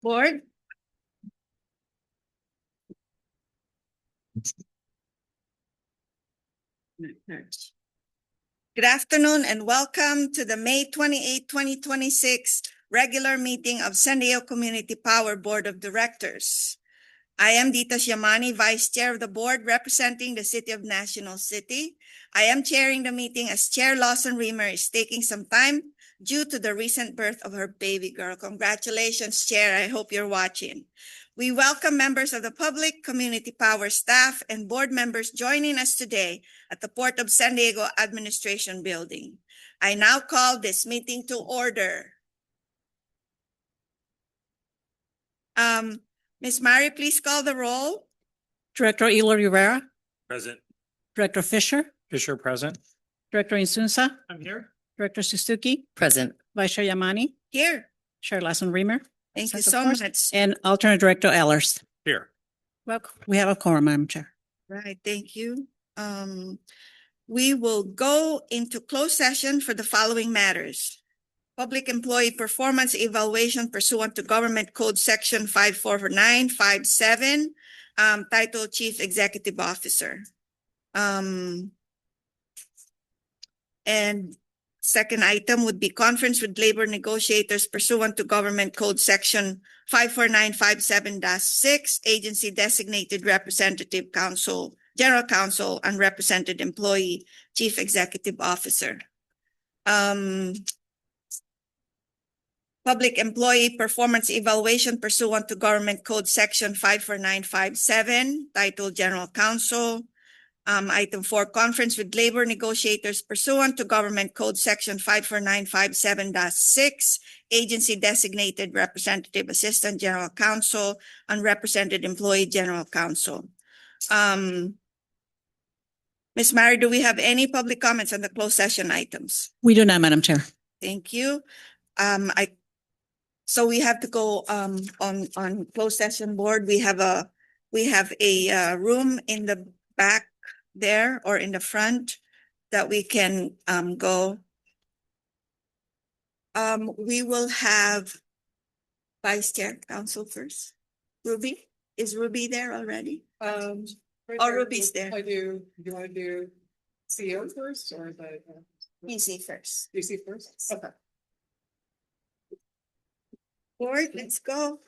Board? Good afternoon and welcome to the May 28, 2026 regular meeting of San Diego Community Power Board of Directors. I am Dita Yamani, Vice Chair of the Board representing the City of National City. I am chairing the meeting as Chair Lawson Reamer is taking some time due to the recent birth of her baby girl. Congratulations, Chair. I hope you're watching. We welcome members of the public, community power staff, and board members joining us today at the Port of San Diego Administration Building. I now call this meeting to order. Ms. Mari, please call the roll. Director Eloy Rivera, Present. Director Fisher, Fisher present. Director Insunza, I'm here. Director Suzuki, Present. Vice Chair Yamani, Here. Chair Lawson Reamer, Thank you Present, so of course. much. and Alternate Director Ellers. Here. Welcome. We have a quorum, Madam Chair. Right, thank you. We will go into closed session for the following matters. Public employee performance evaluation pursuant to Government Code Section 54957, title Chief Executive Officer. And second item would be conference with labor negotiators pursuant to Government Code Section 54957-6, agency designated representative counsel, general counsel, unrepresented employee, chief executive officer. Public employee performance evaluation pursuant to Government Code Section 54957, titled General Counsel. Item 4, conference with labor negotiators pursuant to Government Code Section 54957-6, agency designated representative assistant general counsel, unrepresented employee general counsel. Ms. Mary, do we have any public comments on the closed session items? We do not, Madam Chair. Thank you. So we have to go on closed session board. We have a room in the back there or in the front that we can go. We will have Vice Chair Counsel first. Ruby, is Ruby there already? Right Oh, there. Ruby's there. Do you want to do CEO first or the Easy first. DC first? Okay. Board, let's go.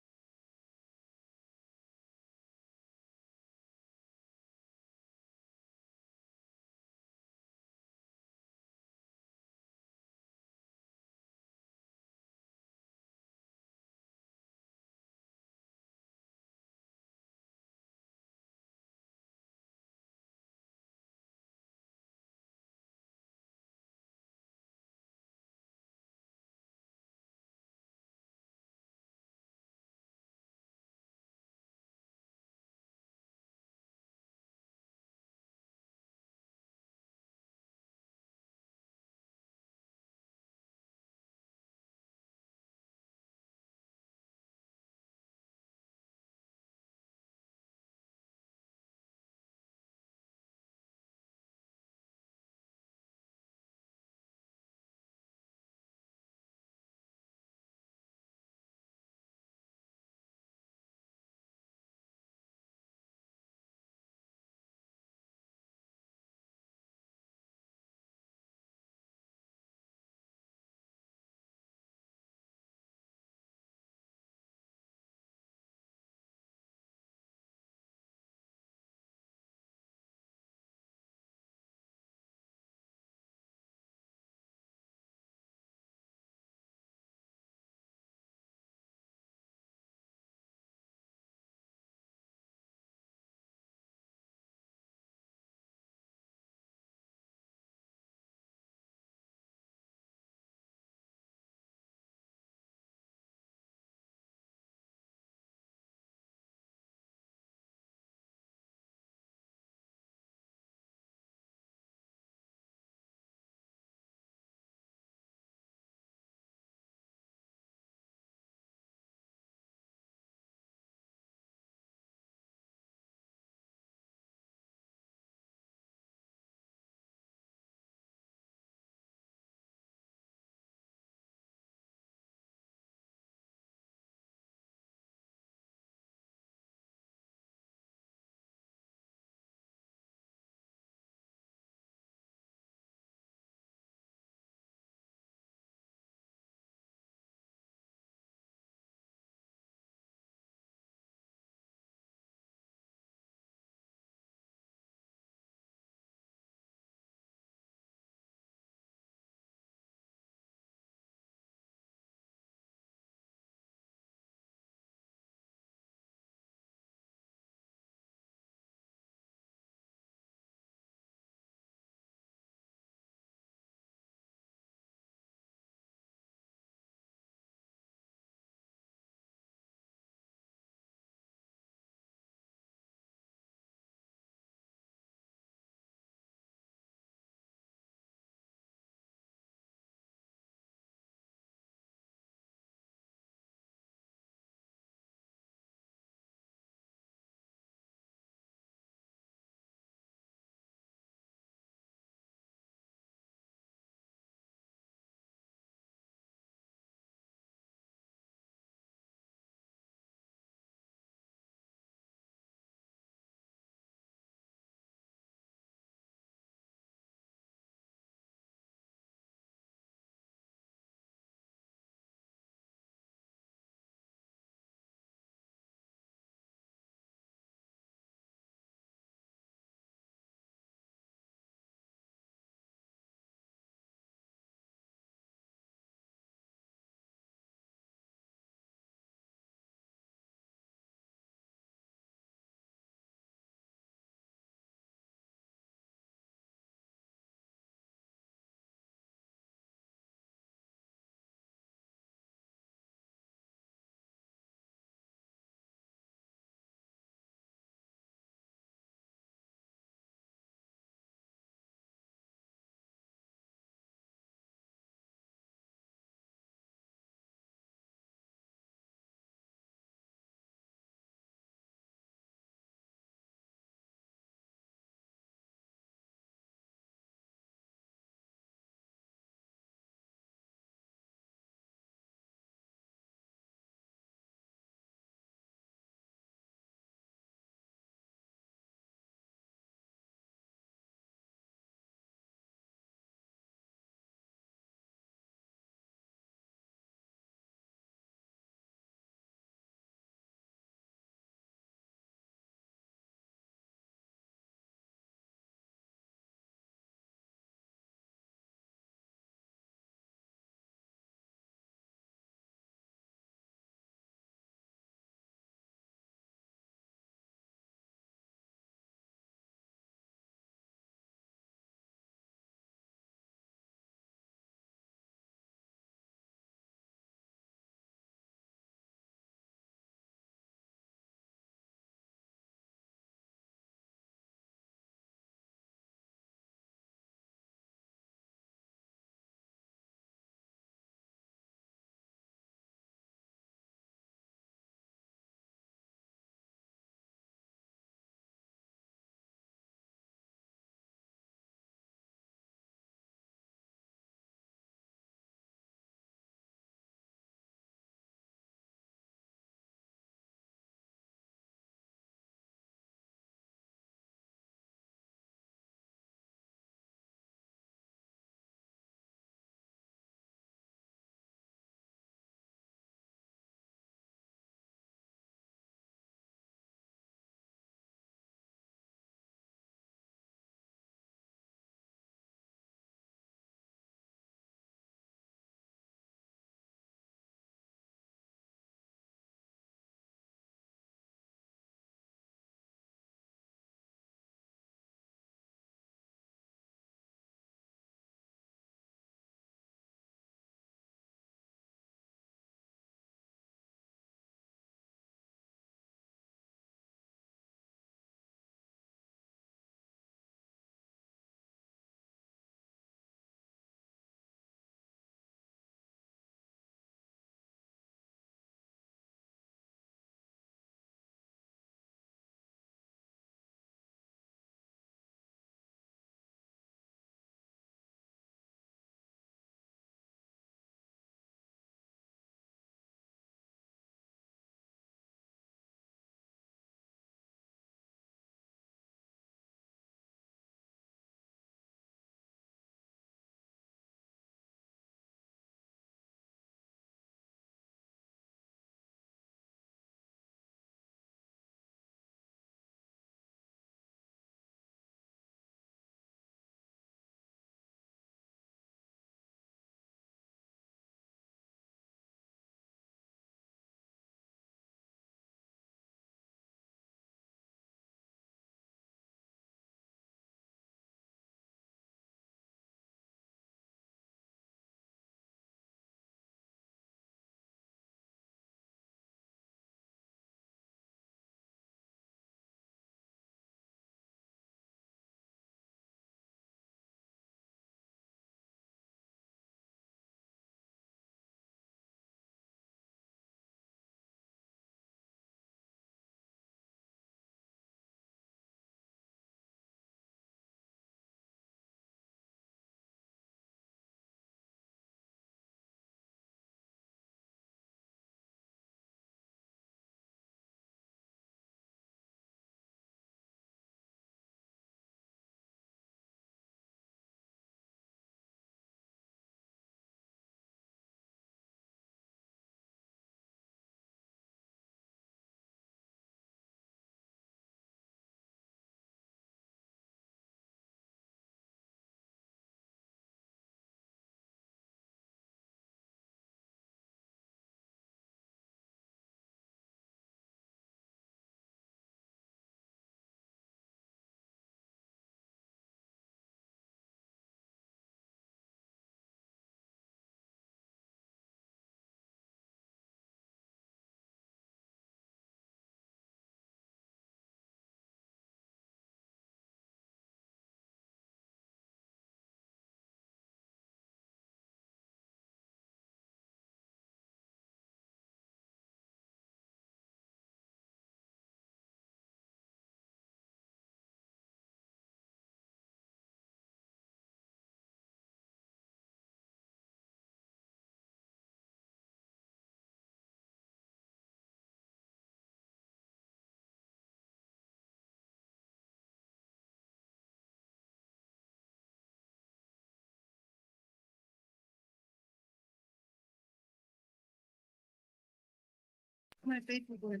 my paperwork.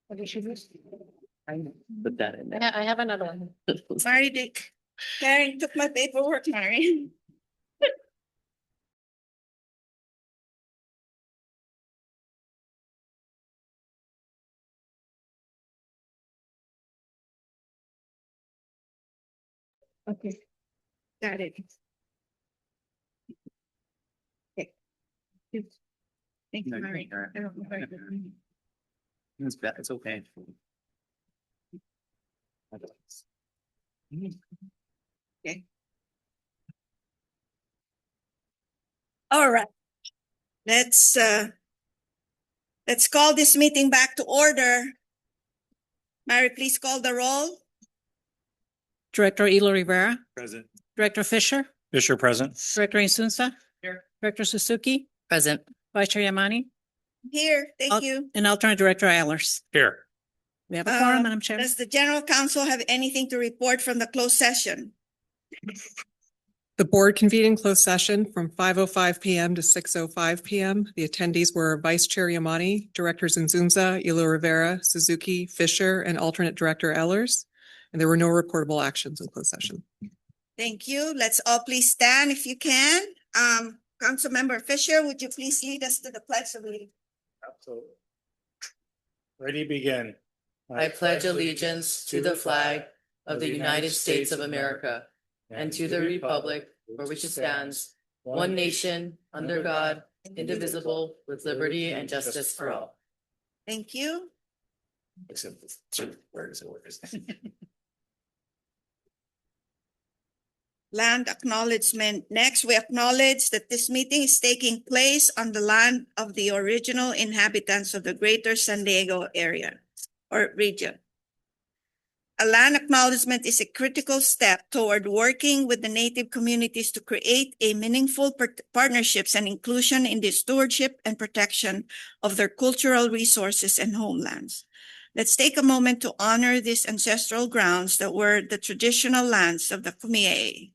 Put that in there. I have another one. Mary Dick. Karen took my paperwork, Mary. Okay. Got it. Okay. Thank you, No, Mary. all right. I don't know if I could- It's bad, it's okay. All right. Let's call this meeting back to order. Mary, please call the roll. Director Elo Rivera, Present. Director Fisher, Fisher present. Director Insunza. Here. Director Suzuki, Present. Vice Chair Yamani, Here, thank Al- you. and Alternate Director Allers. Here. We have a quorum, Um, Madam Chair. Does the general counsel have anything to report from the closed session? The board convened in closed session from 5:05 PM to 6:05 PM. The attendees were Vice Chair Yamani, Directors Nzunza, Elo Rivera, Suzuki, Fisher, and Alternate Director Ellers. And there were no reportable actions in closed session. Thank you. Let's all please stand if you can. Councilmember Fisher, would you please lead us to the pledge of allegiance? Absolutely. Ready, begin. I pledge allegiance to the flag of the United States of America and to the republic for which it stands, one nation, under God, indivisible, with liberty and justice for all. Thank you. Except where does it work? Land acknowledgement. Next, we acknowledge that this meeting is taking place on the land of the original inhabitants of the Greater San Diego area or region. A land acknowledgement is a critical step toward working with the native communities to create a meaningful partnerships and inclusion in the stewardship and protection of their cultural resources and homelands. Let's take a moment to honor these ancestral grounds that were the traditional lands of the Kumeyaay.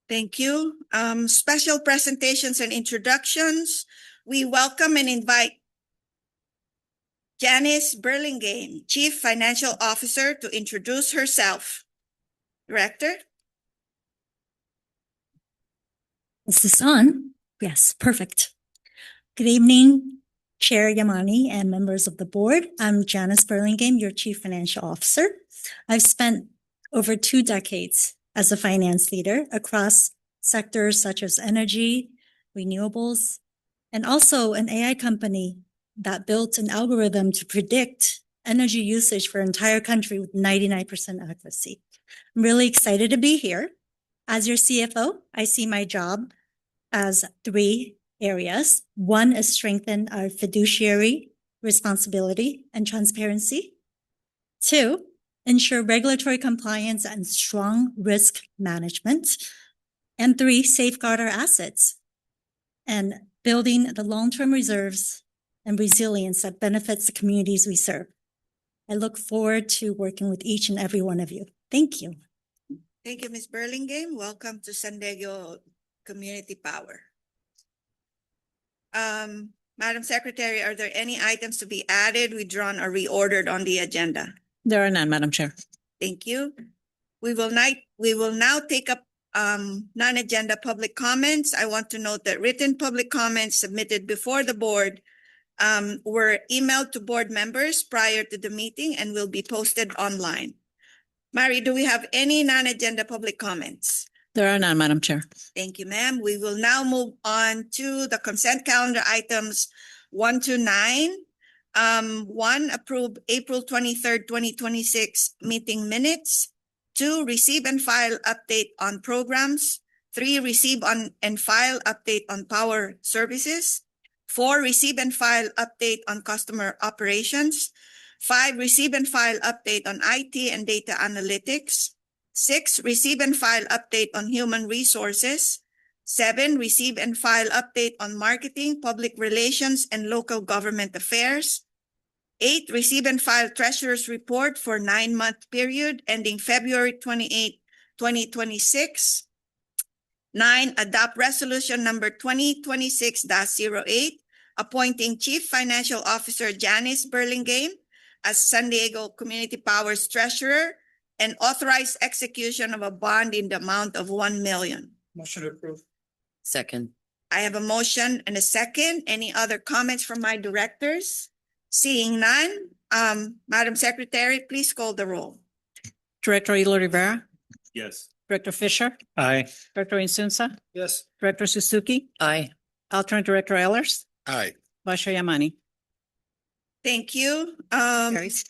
Thank you. Special presentations and introductions. We welcome and invite Janice Burlingame, Chief Financial Officer, to introduce herself. Director? Is this on? Yes, perfect. Good evening, Chair Yamani and members of the board. I'm Janice Burlingame, your Chief Financial Officer. I've spent over 2 decades as a finance leader across sectors such as energy, renewables, and also an AI company that built an algorithm to predict energy usage for an entire country with 99% accuracy. I'm really excited to be here. As your CFO, I see my job as 3 areas. One is strengthen our fiduciary responsibility and transparency. 2, ensure regulatory compliance and strong risk management. And 3, safeguard our assets and building the long-term reserves and resilience that benefits the communities we serve. I look forward to working with each and every one of you. Thank you. Thank you, Ms. Burlingame. Welcome to San Diego Community Power. Madam Secretary, are there any items to be added, withdrawn, or reordered on the agenda? There are none, Madam Chair. Thank you. We will now take up non-agenda public comments. I want to note that written public comments submitted before the board were emailed to board members prior to the meeting and will be posted online. Mary, do we have any non-agenda public comments? There are none, Madam Chair. Thank you, ma'am. We will now move on to the consent calendar items 1 to 9. 1, approve April 23rd, 2026 meeting minutes. 2, receive and file update on programs. 3, receive and file update on power services. 4, receive and file update on customer operations. 5, receive and file update on IT and data analytics. 6, receive and file update on human resources. 7, receive and file update on marketing, public relations, and local government affairs. 8, receive and file treasurer's report for 9-month period ending February 28, 2026. 9, adopt resolution number 2026-08, appointing Chief Financial Officer Janice Burlingame as San Diego Community Power's treasurer and authorize execution of a bond in the amount of 1 million. Motion approved. Second. I have a motion and a second. Any other comments from my directors? Seeing none, Madam Secretary, please call the roll. Director Eloy Rivera, Yes. Director Fisher, Aye. Director Insunza, Yes. Director Suzuki, Aye. Alternate Director Ehlers, Aye. Vice Chair Yamani. Thank you. Carries.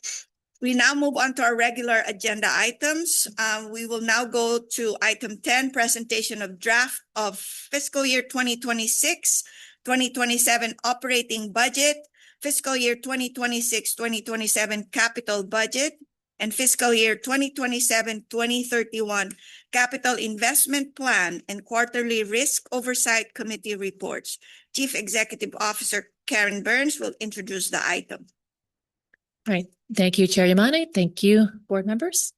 We now move on to our regular agenda items. We will now go to item 10, presentation of draft of fiscal year 2026-2027 operating budget, fiscal year 2026-2027 capital budget, and fiscal year 2027-2031 capital investment plan and quarterly risk oversight committee reports. Chief Executive Officer Karen Burns will introduce the item. Right. Thank you, Chair Yamane. Thank you, board members.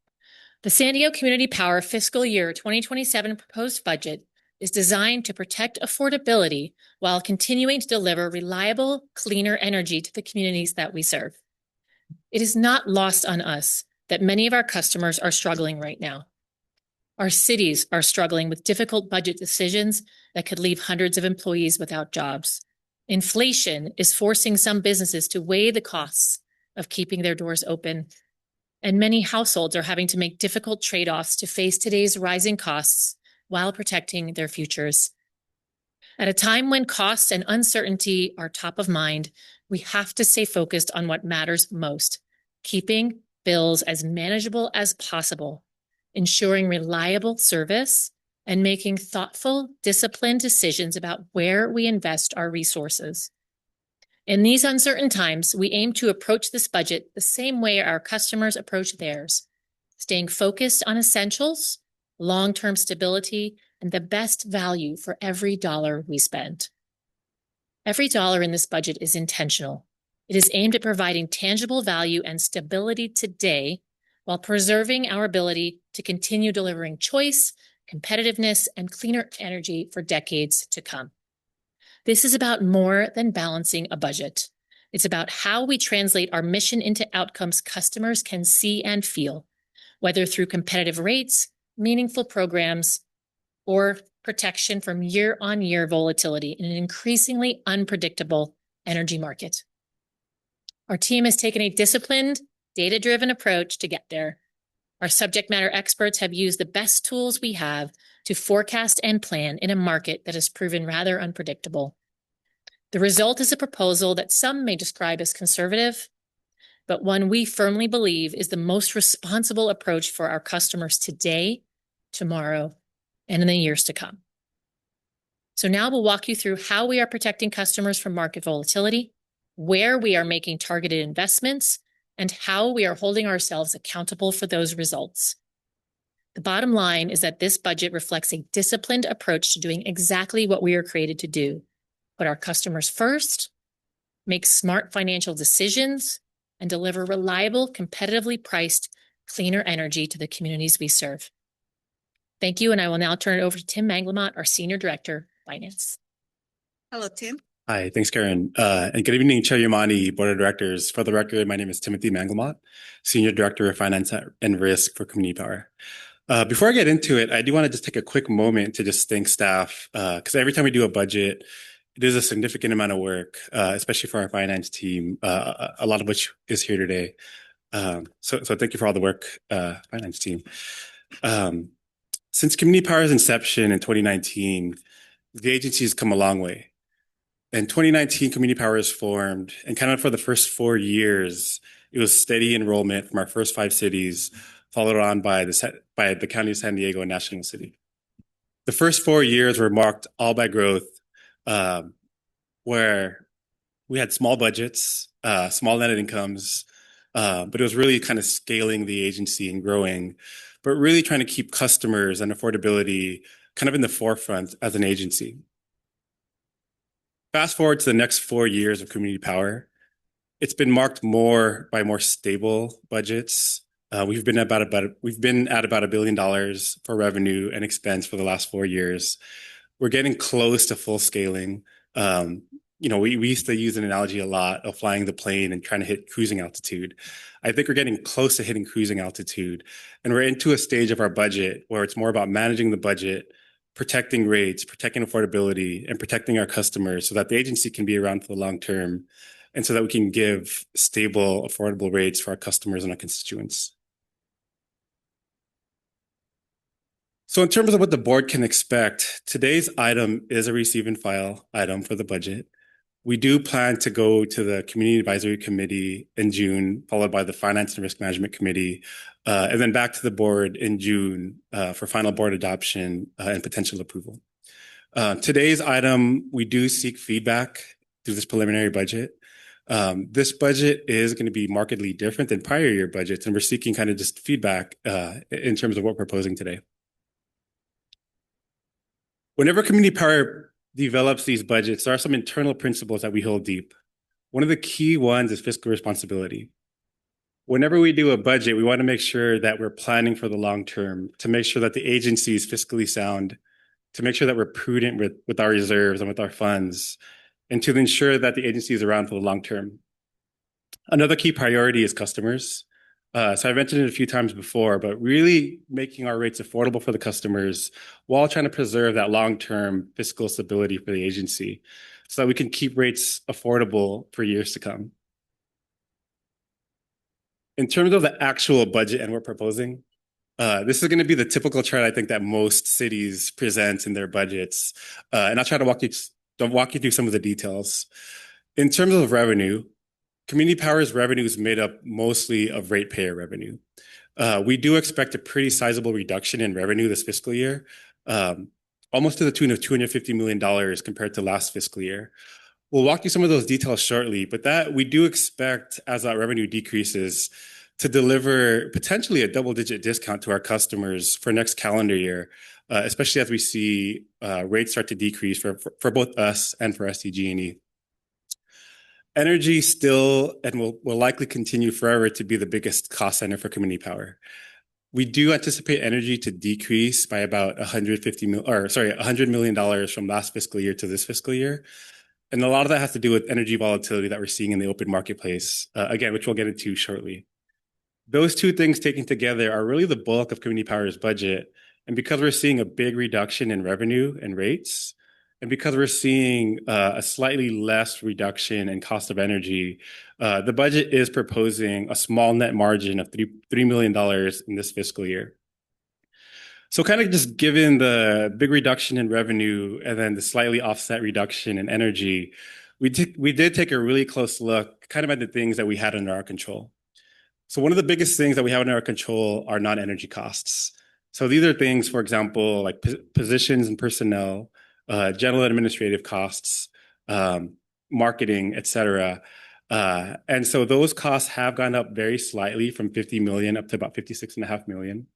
The San Diego Community Power fiscal year 2027 proposed budget is designed to protect affordability while continuing to deliver reliable, cleaner energy to the communities that we serve. It is not lost on us that many of our customers are struggling right now. Our cities are struggling with difficult budget decisions that could leave hundreds of employees without jobs. Inflation is forcing some businesses to weigh the costs of keeping their doors open, and many households are having to make difficult trade-offs to face today's rising costs while protecting their futures. At a time when costs and uncertainty are top of mind, we have to stay focused on what matters most, keeping bills as manageable as possible, ensuring reliable service, and making thoughtful, disciplined decisions about where we invest our resources. In these uncertain times, we aim to approach this budget the same way our customers approach theirs, staying focused on essentials, long-term stability, and the best value for every dollar we spend. Every dollar in this budget is intentional. It is aimed at providing tangible value and stability today while preserving our ability to continue delivering choice, competitiveness, and cleaner energy for decades to come. This is about more than balancing a budget. It's about how we translate our mission into outcomes customers can see and feel, whether through competitive rates, meaningful programs, or protection from year-on-year volatility in an increasingly unpredictable energy market. Our team has taken a disciplined, data-driven approach to get there. Our subject matter experts have used the best tools we have to forecast and plan in a market that has proven rather unpredictable. The result is a proposal that some may describe as conservative, but one we firmly believe is the most responsible approach for our customers today, tomorrow, and in the years to come. So now we'll walk you through how we are protecting customers from market volatility, where we are making targeted investments, and how we are holding ourselves accountable for those results. The bottom line is that this budget reflects a disciplined approach to doing exactly what we are created to do. Put our customers first, make smart financial decisions, and deliver reliable, competitively priced, cleaner energy to the communities we serve. Thank you, and I will now turn it over to Tim Manglamott, our Senior Director, Finance. Hello, Tim. Hi, thanks, Karen. And good evening, Chair Yamani, Board of Directors. For the record, my name is Timothy Manglamott, Senior Director of Finance and Risk for Community Power. Before I get into it, I do want to just take a quick moment to just thank staff, because every time we do a budget, it is a significant amount of work, especially for our finance team, a lot of which is here today. So thank you for all the work, finance team. Since Community Power's inception in 2019, the agency has come a long way. In 2019, Community Power was formed, and kind of for the first 4 years, it was steady enrollment from our first 5 cities, followed on by the County of San Diego and National City. The first 4 years were marked all by growth, where we had small budgets, small net incomes, but it was really kind of scaling the agency and growing, but really trying to keep customers and affordability kind of in the forefront as an agency. Fast forward to the next 4 years of Community Power, it's been marked more by more stable budgets. We've been at about $1 billion for revenue and expense for the last 4 years. We're getting close to full scaling. We used to use an analogy a lot of flying the plane and trying to hit cruising altitude. I think we're getting close to hitting cruising altitude, and we're into a stage of our budget where it's more about managing the budget, protecting rates, protecting affordability, and protecting our customers so that the agency can be around for the long term and so that we can give stable, affordable rates for our customers and our constituents. So in terms of what the board can expect, today's item is a receive and file item for the budget. We do plan to go to the Community Advisory Committee in June, followed by the Finance and Risk Management Committee, and then back to the board in June for final board adoption and potential approval. Today's item, we do seek feedback through this preliminary budget. This budget is going to be markedly different than prior year budgets, and we're seeking kind of just feedback in terms of what we're proposing today. Whenever Community Power develops these budgets, there are some internal principles that we hold deep. One of the key ones is fiscal responsibility. Whenever we do a budget, we want to make sure that we're planning for the long term, to make sure that the agency is fiscally sound, to make sure that we're prudent with our reserves and with our funds, and to ensure that the agency is around for the long term. Another key priority is customers. So I've mentioned it a few times before, but really making our rates affordable for the customers while trying to preserve that long-term fiscal stability for the agency so that we can keep rates affordable for years to come. In terms of the actual budget and what we're proposing, this is going to be the typical chart I think that most cities present in their budgets. And I'll try to walk you through some of the details. In terms of revenue, Community Power's revenue is made up mostly of ratepayer revenue. We do expect a pretty sizable reduction in revenue this fiscal year, almost to the tune of $250 million compared to last fiscal year. We'll walk through some of those details shortly, but that we do expect, as that revenue decreases, to deliver potentially a double-digit discount to our customers for next calendar year, especially as we see rates start to decrease for both us and for SDG&E. Energy still and will likely continue forever to be the biggest cost center for Community Power. We do anticipate energy to decrease by about $100 million from last fiscal year to this fiscal year. And a lot of that has to do with energy volatility that we're seeing in the open marketplace, again, which we'll get into shortly. Those two things taken together are really the bulk of Community Power's budget. And because we're seeing a big reduction in revenue and rates, and because we're seeing a slightly less reduction in cost of energy, the budget is proposing a small net margin of $3 million in this fiscal year. So kind of just given the big reduction in revenue and then the slightly offset reduction in energy, we did take a really close look kind of at the things that we had under our control. So one of the biggest things that we have under our control are non-energy costs. So these are things, for example, like positions and personnel, general administrative costs, marketing, et cetera. And so those costs have gone up very slightly from 50 million up to about 56.5 million.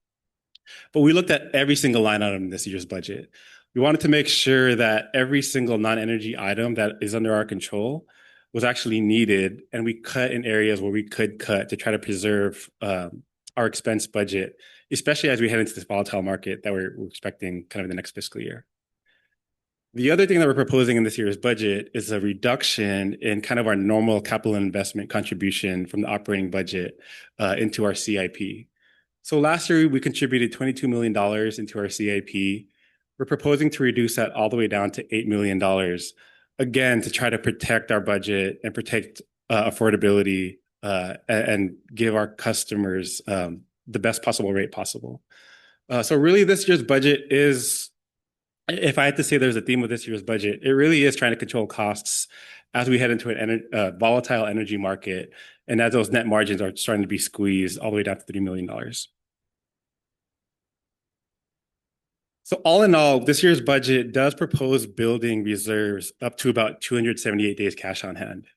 But we looked at every single line item in this year's budget. We wanted to make sure that every single non-energy item that is under our control was actually needed, and we cut in areas where we could cut to try to preserve our expense budget, especially as we head into this volatile market that we're expecting kind of in the next fiscal year. The other thing that we're proposing in this year's budget is a reduction in kind of our normal capital investment contribution from the operating budget into our CIP. So last year, we contributed $22 million into our CIP. We're proposing to reduce that all the way down to $8 million, again, to try to protect our budget and protect affordability and give our customers the best possible rate possible. So really, this year's budget is, if I had to say there's a theme of this year's budget, it really is trying to control costs as we head into a volatile energy market and as those net margins are starting to be squeezed all the way down to $3 million. So all in all, this year's budget does propose building reserves up to about 278 days cash on hand.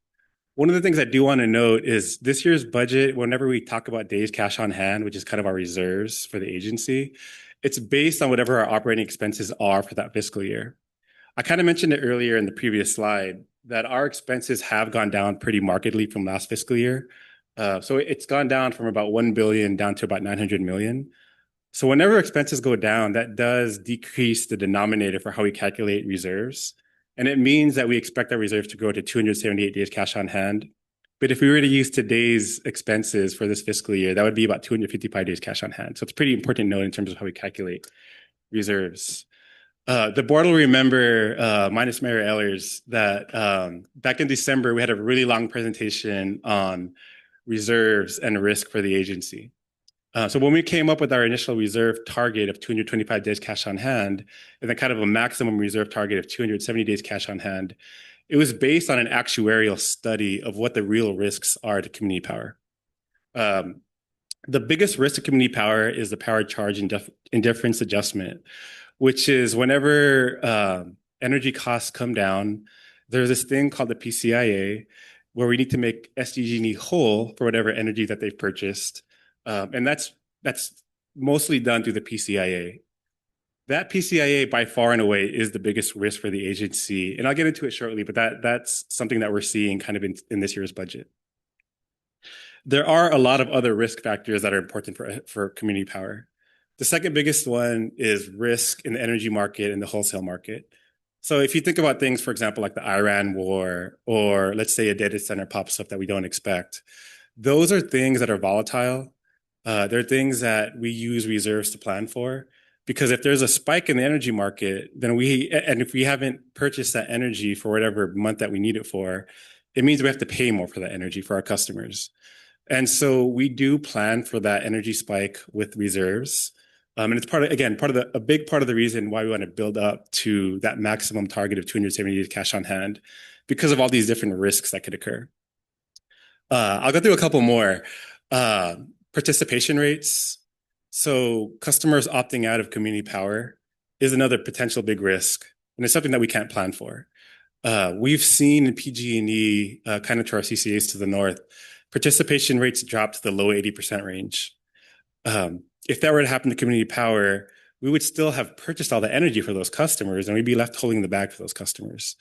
One of the things I do want to note is this year's budget, whenever we talk about days cash on hand, which is kind of our reserves for the agency, it's based on whatever our operating expenses are for that fiscal year. I kind of mentioned it earlier in the previous slide that our expenses have gone down pretty markedly from last fiscal year. So it's gone down from about 1 billion down to about 900 million. So whenever expenses go down, that does decrease the denominator for how we calculate reserves. And it means that we expect our reserves to grow to 278 days cash on hand. But if we were to use today's expenses for this fiscal year, that would be about 255 days cash on hand. So it's a pretty important note in terms of how we calculate reserves. The board will remember, minus Mayor Ehlers, that back in December, we had a really long presentation on reserves and risk for the agency. So when we came up with our initial reserve target of 225 days cash on hand, and then kind of a maximum reserve target of 270 days cash on hand, it was based on an actuarial study of what the real risks are to community power. The biggest risk to community power is the power charge indifference adjustment, which is whenever energy costs come down, there's this thing called the PCIA, where we need to make SDG&E whole for whatever energy that they've purchased. And that's mostly done through the PCIA. That PCIA by far and away is the biggest risk for the agency. And I'll get into it shortly, but that's something that we're seeing kind of in this year's budget. There are a lot of other risk factors that are important for community power. The second biggest one is risk in the energy market and the wholesale market. So if you think about things, for example, like the Iran war, or let's say a data center pops up that we don't expect, those are things that are volatile. They're things that we use reserves to plan for. Because if there's a spike in the energy market, then if we haven't purchased that energy for whatever month that we need it for, it means we have to pay more for that energy for our customers. And so we do plan for that energy spike with reserves. And it's a big part of the reason why we want to build up to that maximum target of 270 days cash on hand, because of all these different risks that could occur. I'll go through a couple more. Participation rates. So customers opting out of community power is another potential big risk, and it's something that we can't plan for. We've seen in PG&E, kind of to our CCAs to the north, participation rates drop to the low 80% range. If that were to happen to community power, we would still have purchased all the energy for those customers, and we'd be left holding the bag for those customers.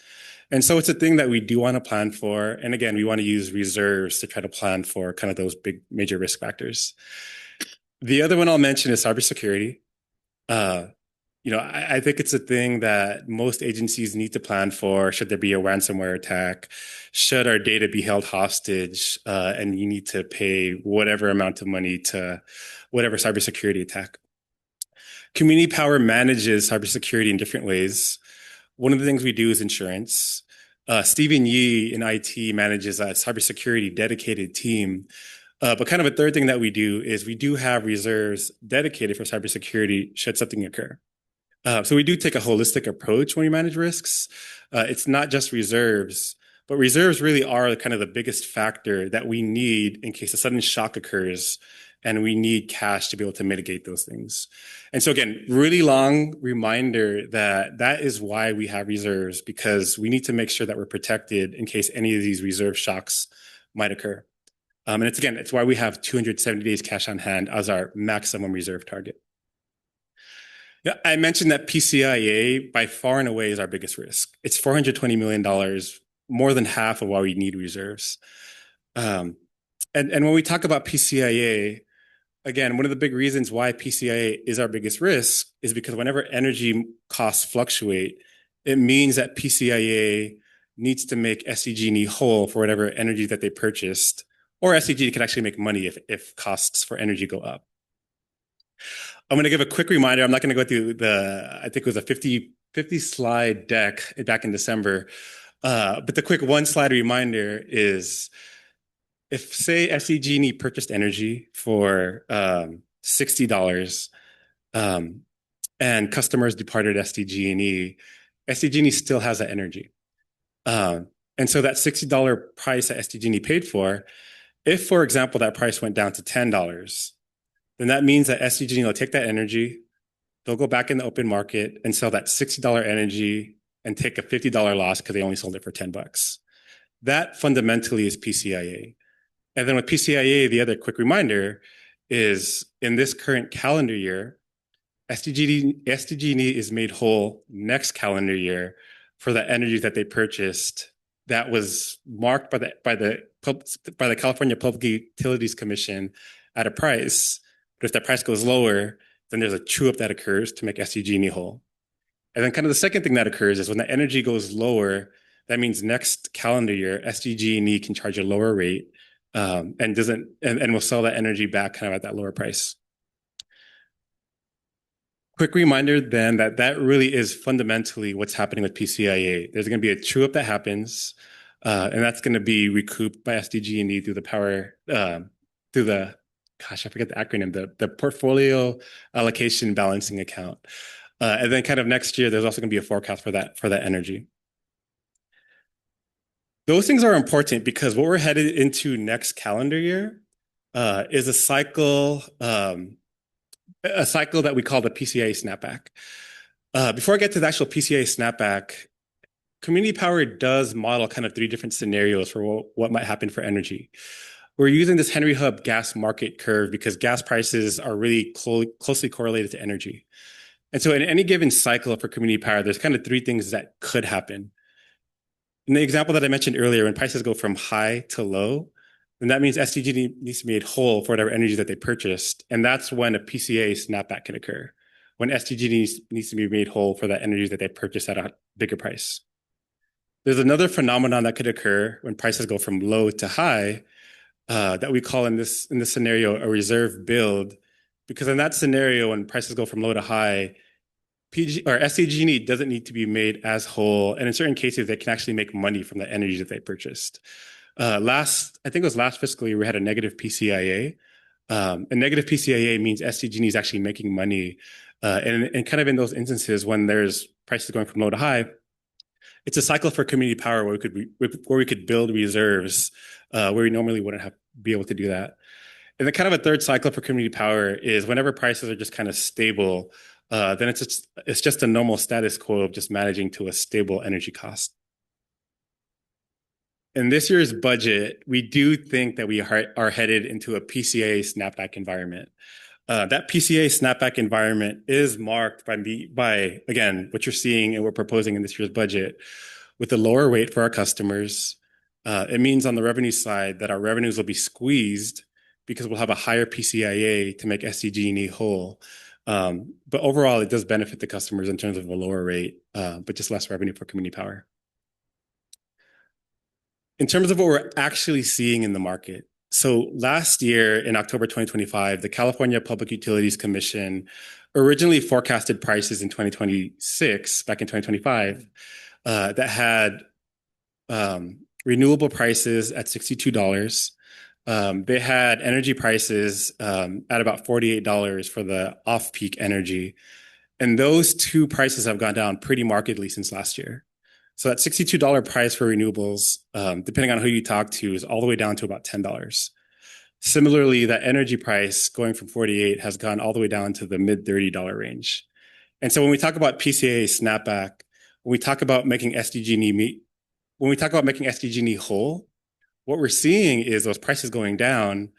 And so it's a thing that we do want to plan for. And again, we want to use reserves to try to plan for kind of those big major risk factors. The other one I'll mention is cybersecurity. I think it's a thing that most agencies need to plan for. Should there be a ransomware attack? Should our data be held hostage? And you need to pay whatever amount of money to whatever cybersecurity attack. Community power manages cybersecurity in different ways. One of the things we do is insurance. Stephen Yee in IT manages a cybersecurity dedicated team. But kind of a third thing that we do is we do have reserves dedicated for cybersecurity should something occur. So we do take a holistic approach when we manage risks. It's not just reserves, but reserves really are kind of the biggest factor that we need in case a sudden shock occurs and we need cash to be able to mitigate those things. And so again, really long reminder that is why we have reserves, because we need to make sure that we're protected in case any of these reserve shocks might occur. And it's why we have 270 days cash on hand as our maximum reserve target. Yeah, I mentioned that PCIA by far and away is our biggest risk. It's $420 million, more than half of why we need reserves. And when we talk about PCIA, again, one of the big reasons why PCIA is our biggest risk is because whenever energy costs fluctuate, it means that PCIA needs to make SDG&E whole for whatever energy that they purchased, or SDG can actually make money if costs for energy go up. I'm going to give a quick reminder. I'm not going to go through I think it was a 50 slide deck back in December. But the quick one slide reminder is if, say, SDG&E purchased energy for $60 and customers departed SDG&E, SDG&E still has that energy. And so that $60 price that SDG&E paid for, if, for example, that price went down to $10, then that means that SDG&E will take that energy, they'll go back in the open market and sell that $60 energy and take a $50 loss because they only sold it for $10. That fundamentally is PCIA. And then with PCIA, the other quick reminder is in this current calendar year, SDG&E is made whole next calendar year for the energy that they purchased that was marked by the California Public Utilities Commission at a price. But if that price goes lower, then there's a true up that occurs to make SDG&E whole. And then kind of the second thing that occurs is when the energy goes lower, that means next calendar year, SDG&E can charge a lower rate and will sell that energy back kind of at that lower price. Quick reminder then that really is fundamentally what's happening with PCIA. There's going to be a true up that happens, and that's going to be recouped by SDG&E through the power, through the, gosh, I forget the acronym, the portfolio allocation balancing account. And then kind of next year, there's also going to be a forecast for that energy. Those things are important because what we're headed into next calendar year is a cycle that we call the PCIA snapback. Before I get to the actual PCIA snapback, Community Power does model kind of 3 different scenarios for what might happen for energy. We're using this Henry Hub gas market curve because gas prices are really closely correlated to energy. And so in any given cycle for Community Power, there's kind of 3 things that could happen. In the example that I mentioned earlier, when prices go from high to low, then that means SDG needs to be made whole for whatever energy that they purchased. And that's when a PCA snapback can occur, when SDG needs to be made whole for that energy that they purchased at a bigger price. There's another phenomenon that could occur when prices go from low to high that we call in this scenario a reserve build, because in that scenario, when prices go from low to high, SDG&E doesn't need to be made as whole, and in certain cases, they can actually make money from the energy that they purchased. I think it was last fiscal year, we had a negative PCIA. A negative PCIA means SDG&E is actually making money, and kind of in those instances when there's prices going from low to high, it's a cycle for Community Power where we could build reserves where we normally wouldn't be able to do that. And then kind of a third cycle for Community Power is whenever prices are just kind of stable, then it's just a normal status quo of just managing to a stable energy cost. In this year's budget, we do think that we are headed into a PCA snapback environment. That PCA snapback environment is marked by again, what you're seeing and we're proposing in this year's budget with a lower rate for our customers. It means on the revenue side that our revenues will be squeezed because we'll have a higher PCIA to make SDG&E whole. But overall, it does benefit the customers in terms of a lower rate, but just less revenue for Community Power. In terms of what we're actually seeing in the market, so last year in October 2025, the California Public Utilities Commission originally forecasted prices in 2026, back in 2025, that had renewable prices at $62. They had energy prices at about $48 for the off-peak energy. And those 2 prices have gone down pretty markedly since last year. So that $62 price for renewables, depending on who you talk to, is all the way down to about $10. Similarly, that energy price going from 48 has gone all the way down to the mid $30 range. And so when we talk about PCA snapback, when we talk about making SDG&E whole, what we're seeing is those prices going down.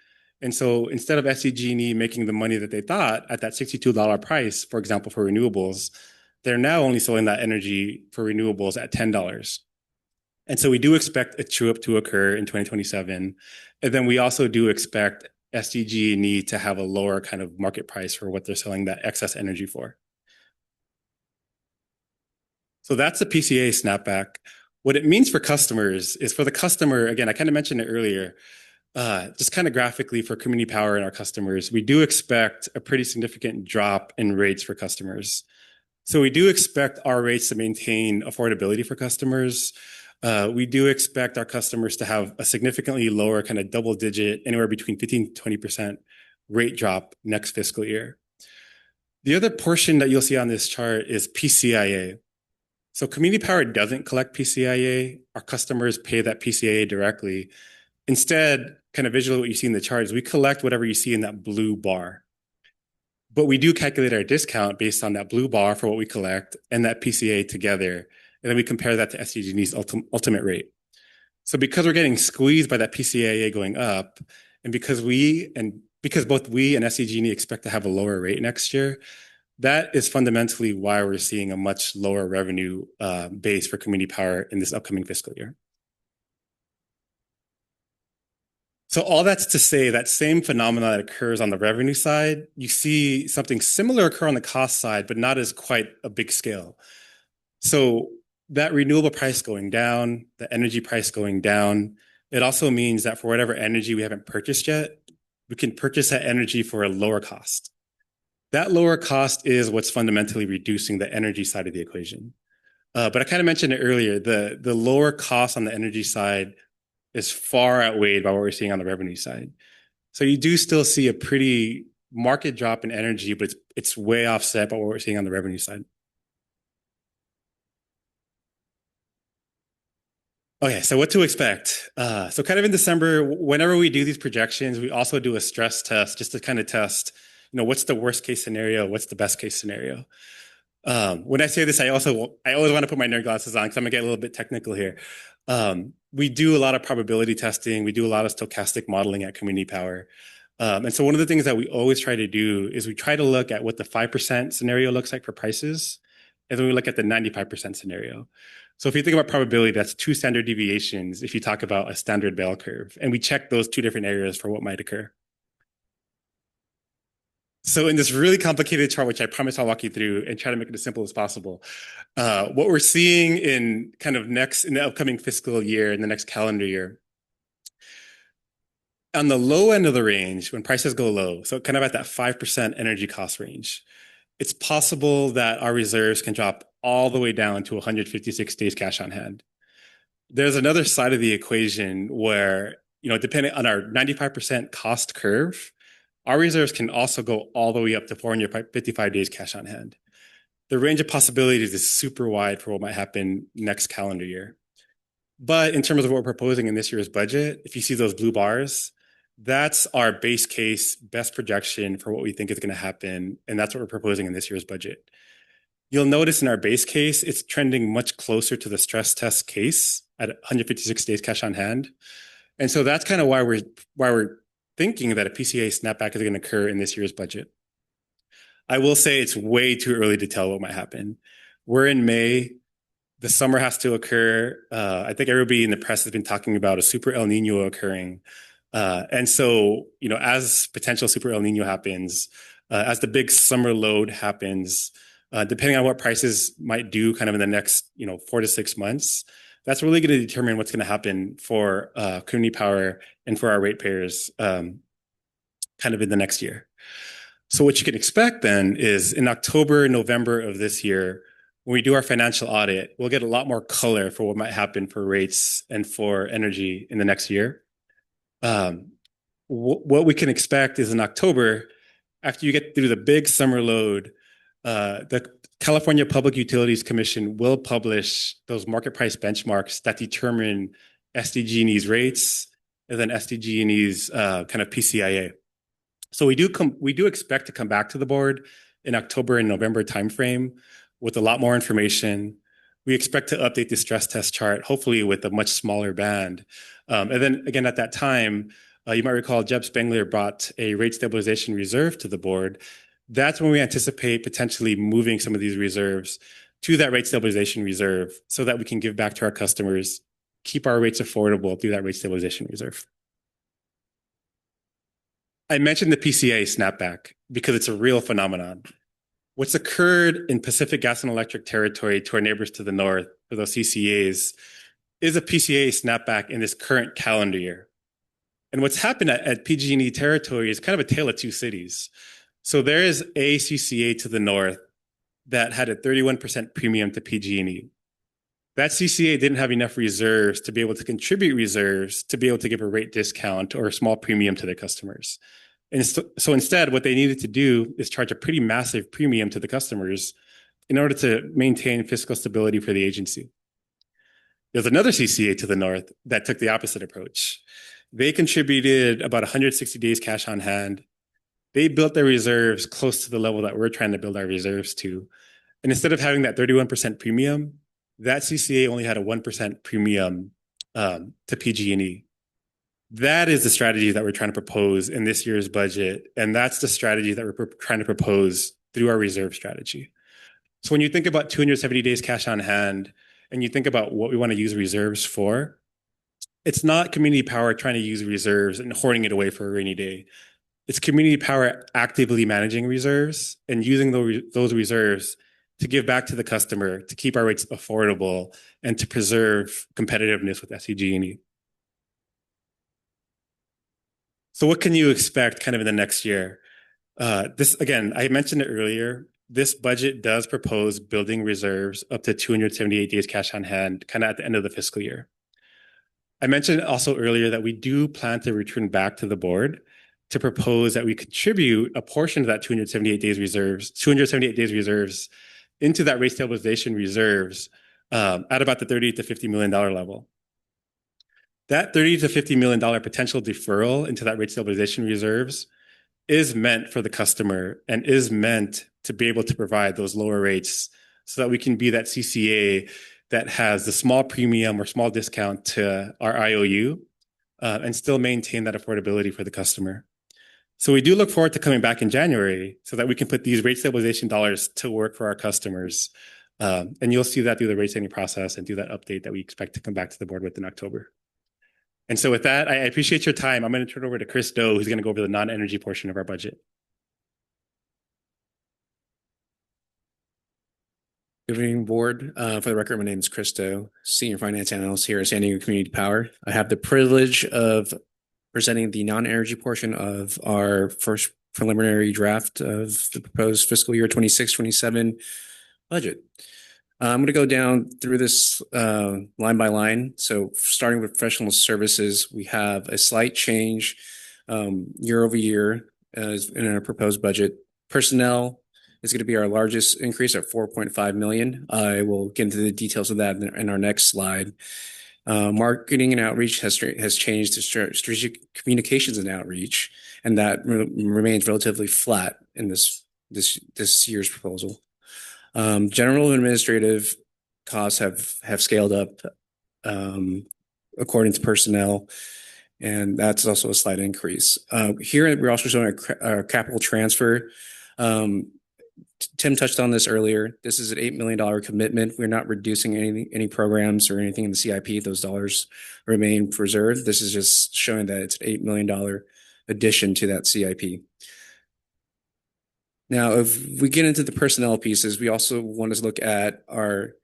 And so instead of SDG&E making the money that they thought at that $62 price, for example, for renewables, they're now only selling that energy for renewables at $10. And so we do expect a true up to occur in 2027. And then we also do expect SDG&E to have a lower kind of market price for what they're selling that excess energy for. So that's the PCA snapback. What it means for customers is for the customer, again, I kind of mentioned it earlier, just kind of graphically for Community Power and our customers, we do expect a pretty significant drop in rates for customers. So we do expect our rates to maintain affordability for customers. We do expect our customers to have a significantly lower kind of double digit, anywhere between 15 to 20% rate drop next fiscal year. The other portion that you'll see on this chart is PCIA. So Community Power doesn't collect PCIA. Our customers pay that PCIA directly. Instead, kind of visually what you see in the chart is we collect whatever you see in that blue bar. But we do calculate our discount based on that blue bar for what we collect and that PCA together. And then we compare that to SDG&E's ultimate rate. So because we're getting squeezed by that PCIA going up, and because both we and SDG&E expect to have a lower rate next year, That is fundamentally why we're seeing a much lower revenue base for community power in this upcoming fiscal year. So all that's to say that same phenomena that occurs on the revenue side, you see something similar occur on the cost side, but not as quite a big scale. So that renewable price going down, the energy price going down, it also means that for whatever energy we haven't purchased yet, we can purchase that energy for a lower cost. That lower cost is what's fundamentally reducing the energy side of the equation. But I kind of mentioned it earlier, the lower cost on the energy side is far outweighed by what we're seeing on the revenue side. So you do still see a pretty market drop in energy, but it's way offset by what we're seeing on the revenue side. Okay, so what to expect? So kind of in December, whenever we do these projections, we also do a stress test just to kind of test, what's the worst case scenario? What's the best case scenario? When I say this, I always want to put my nerd glasses on because I'm gonna get a little bit technical here. We do a lot of probability testing. We do a lot of stochastic modeling at Community Power. And so one of the things that we always try to do is we try to look at what the 5% scenario looks like for prices, and then we look at the 95% scenario. So if you think about probability, that's 2 standard deviations if you talk about a standard bell curve. And we check those 2 different areas for what might occur. So in this really complicated chart, which I promise I'll walk you through and try to make it as simple as possible, what we're seeing in the upcoming fiscal year, in the next calendar year, on the low end of the range, when prices go low, so kind of at that 5% energy cost range, it's possible that our reserves can drop all the way down to 156 days cash on hand. There's another side of the equation where, depending on our 95% cost curve, our reserves can also go all the way up to 455 days cash on hand. The range of possibilities is super wide for what might happen next calendar year. But in terms of what we're proposing in this year's budget, if you see those blue bars, that's our base case, best projection for what we think is going to happen. And that's what we're proposing in this year's budget. You'll notice in our base case, it's trending much closer to the stress test case at 156 days cash on hand. And so that's kind of why we're thinking that a PCA snapback is going to occur in this year's budget. I will say it's way too early to tell what might happen. We're in May. The summer has to occur. I think everybody in the press has been talking about a super El Nino occurring. And so, as potential super El Nino happens, as the big summer load happens, depending on what prices might do kind of in the next, 4 to 6 months, that's really going to determine what's going to happen for Community Power and for our ratepayers kind of in the next year. So what you can expect then is in October, November of this year, when we do our financial audit, we'll get a lot more color for what might happen for rates and for energy in the next year. What we can expect is in October, after you get through the big summer load, the California Public Utilities Commission will publish those market price benchmarks that determine SDG&E's rates and then SDG&E's kind of PCIA. So we do expect to come back to the board in October and November timeframe with a lot more information. We expect to update the stress test chart, hopefully with a much smaller band. And then again, at that time, you might recall Jeb Spengler brought a rate stabilization reserve to the board. That's when we anticipate potentially moving some of these reserves to that rate stabilization reserve so that we can give back to our customers, keep our rates affordable through that rate stabilization reserve. I mentioned the PCA snapback because it's a real phenomenon. What's occurred in Pacific Gas and Electric territory to our neighbors to the north, for those CCAs, is a PCA snapback in this current calendar year. And what's happened at PG&E territory is kind of a tale of 2 cities. So there is a CCA to the north that had a 31% premium to PG&E. That CCA didn't have enough reserves to be able to contribute reserves to be able to give a rate discount or a small premium to their customers. And so instead, what they needed to do is charge a pretty massive premium to the customers in order to maintain fiscal stability for the agency. There's another CCA to the north that took the opposite approach. They contributed about 160 days cash on hand. They built their reserves close to the level that we're trying to build our reserves to. And instead of having that 31% premium, that CCA only had a 1% premium to PG&E. That is the strategy that we're trying to propose in this year's budget. And that's the strategy that we're trying to propose through our reserve strategy. So when you think about 270 days cash on hand, and you think about what we want to use reserves for, it's not Community Power trying to use reserves and hoarding it away for a rainy day. It's Community Power actively managing reserves and using those reserves to give back to the customer, to keep our rates affordable, and to preserve competitiveness with SCG&E. So what can you expect kind of in the next year? This, again, I mentioned it earlier, this budget does propose building reserves up to 278 days cash on hand, kind of at the end of the fiscal year. I mentioned also earlier that we do plan to return back to the board to propose that we contribute a portion of that 278 days reserves into that rate stabilization reserves at about the $30 to $50 million level. That $30 to $50 million potential deferral into that rate stabilization reserves is meant for the customer and is meant to be able to provide those lower rates so that we can be that CCA that has the small premium or small discount to our IOU and still maintain that affordability for the customer. So we do look forward to coming back in January so that we can put these rate stabilization dollars to work for our customers. And you'll see that through the rate setting process and through that update that we expect to come back to the board with in October. And so with that, I appreciate your time. I'm going to turn it over to Chris Doe, who's going to go over the non-energy portion of our budget. Good evening, board. For the record, my name is Chris Doe, Senior Finance Analyst here at San Diego Community Power. I have the privilege of presenting the non-energy portion of our first preliminary draft of the proposed fiscal year 26-27 budget. I'm going to go down through this line by line. So starting with professional services, we have a slight change year over year in our proposed budget. Personnel is going to be our largest increase at $4.5 million. I will get into the details of that in our next slide. Marketing and outreach has changed to strategic communications and outreach, and that remains relatively flat in this year's proposal. General and administrative costs have scaled up according to personnel, and that's also a slight increase. Here we're also showing a capital transfer. Tim touched on this earlier. This is an $8 million commitment. We're not reducing any programs or anything in the CIP. Those dollars remain preserved. This is just showing that it's an $8 million addition to that CIP. Now, if we get into the personnel pieces, we also want to look at our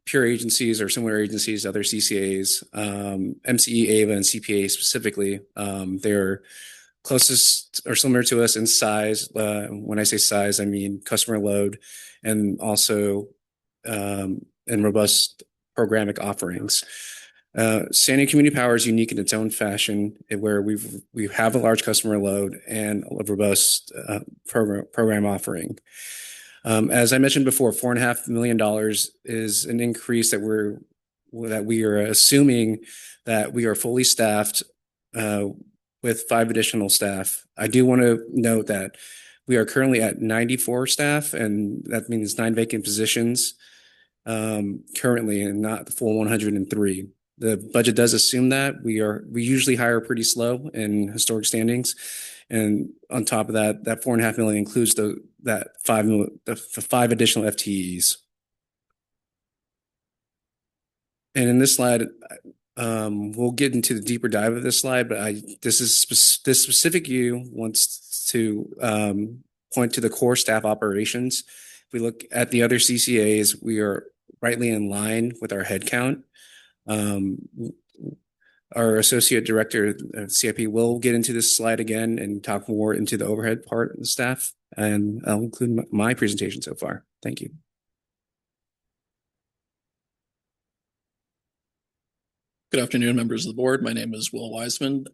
peer agencies or similar agencies, other CCAs, MCE, AVA, and CPA specifically. They're closest or similar to us in size. When I say size, I mean customer load and also in robust programmatic offerings. San Diego Community Power is unique in its own fashion, where we have a large customer load and a robust program offering. As I mentioned before, $4.5 million is an increase that we are assuming that we are fully staffed with 5 additional staff. I do want to note that we are currently at 94 staff, and that means 9 vacant positions currently, and not the full 103. The budget does assume that we usually hire pretty slow in historic standings, and on top of that, that $4.5 million includes the 5 additional FTEs. And in this slide, we'll get into the deeper dive of this slide, but this specific view wants to point to the core staff operations. If we look at the other CCAs, we are rightly in line with our headcount. Our associate director of CIP will get into this slide again and talk more into the overhead part of the staff, and I'll include my presentation so far. Thank you. Good afternoon, members of the board. My name is Will Wiseman,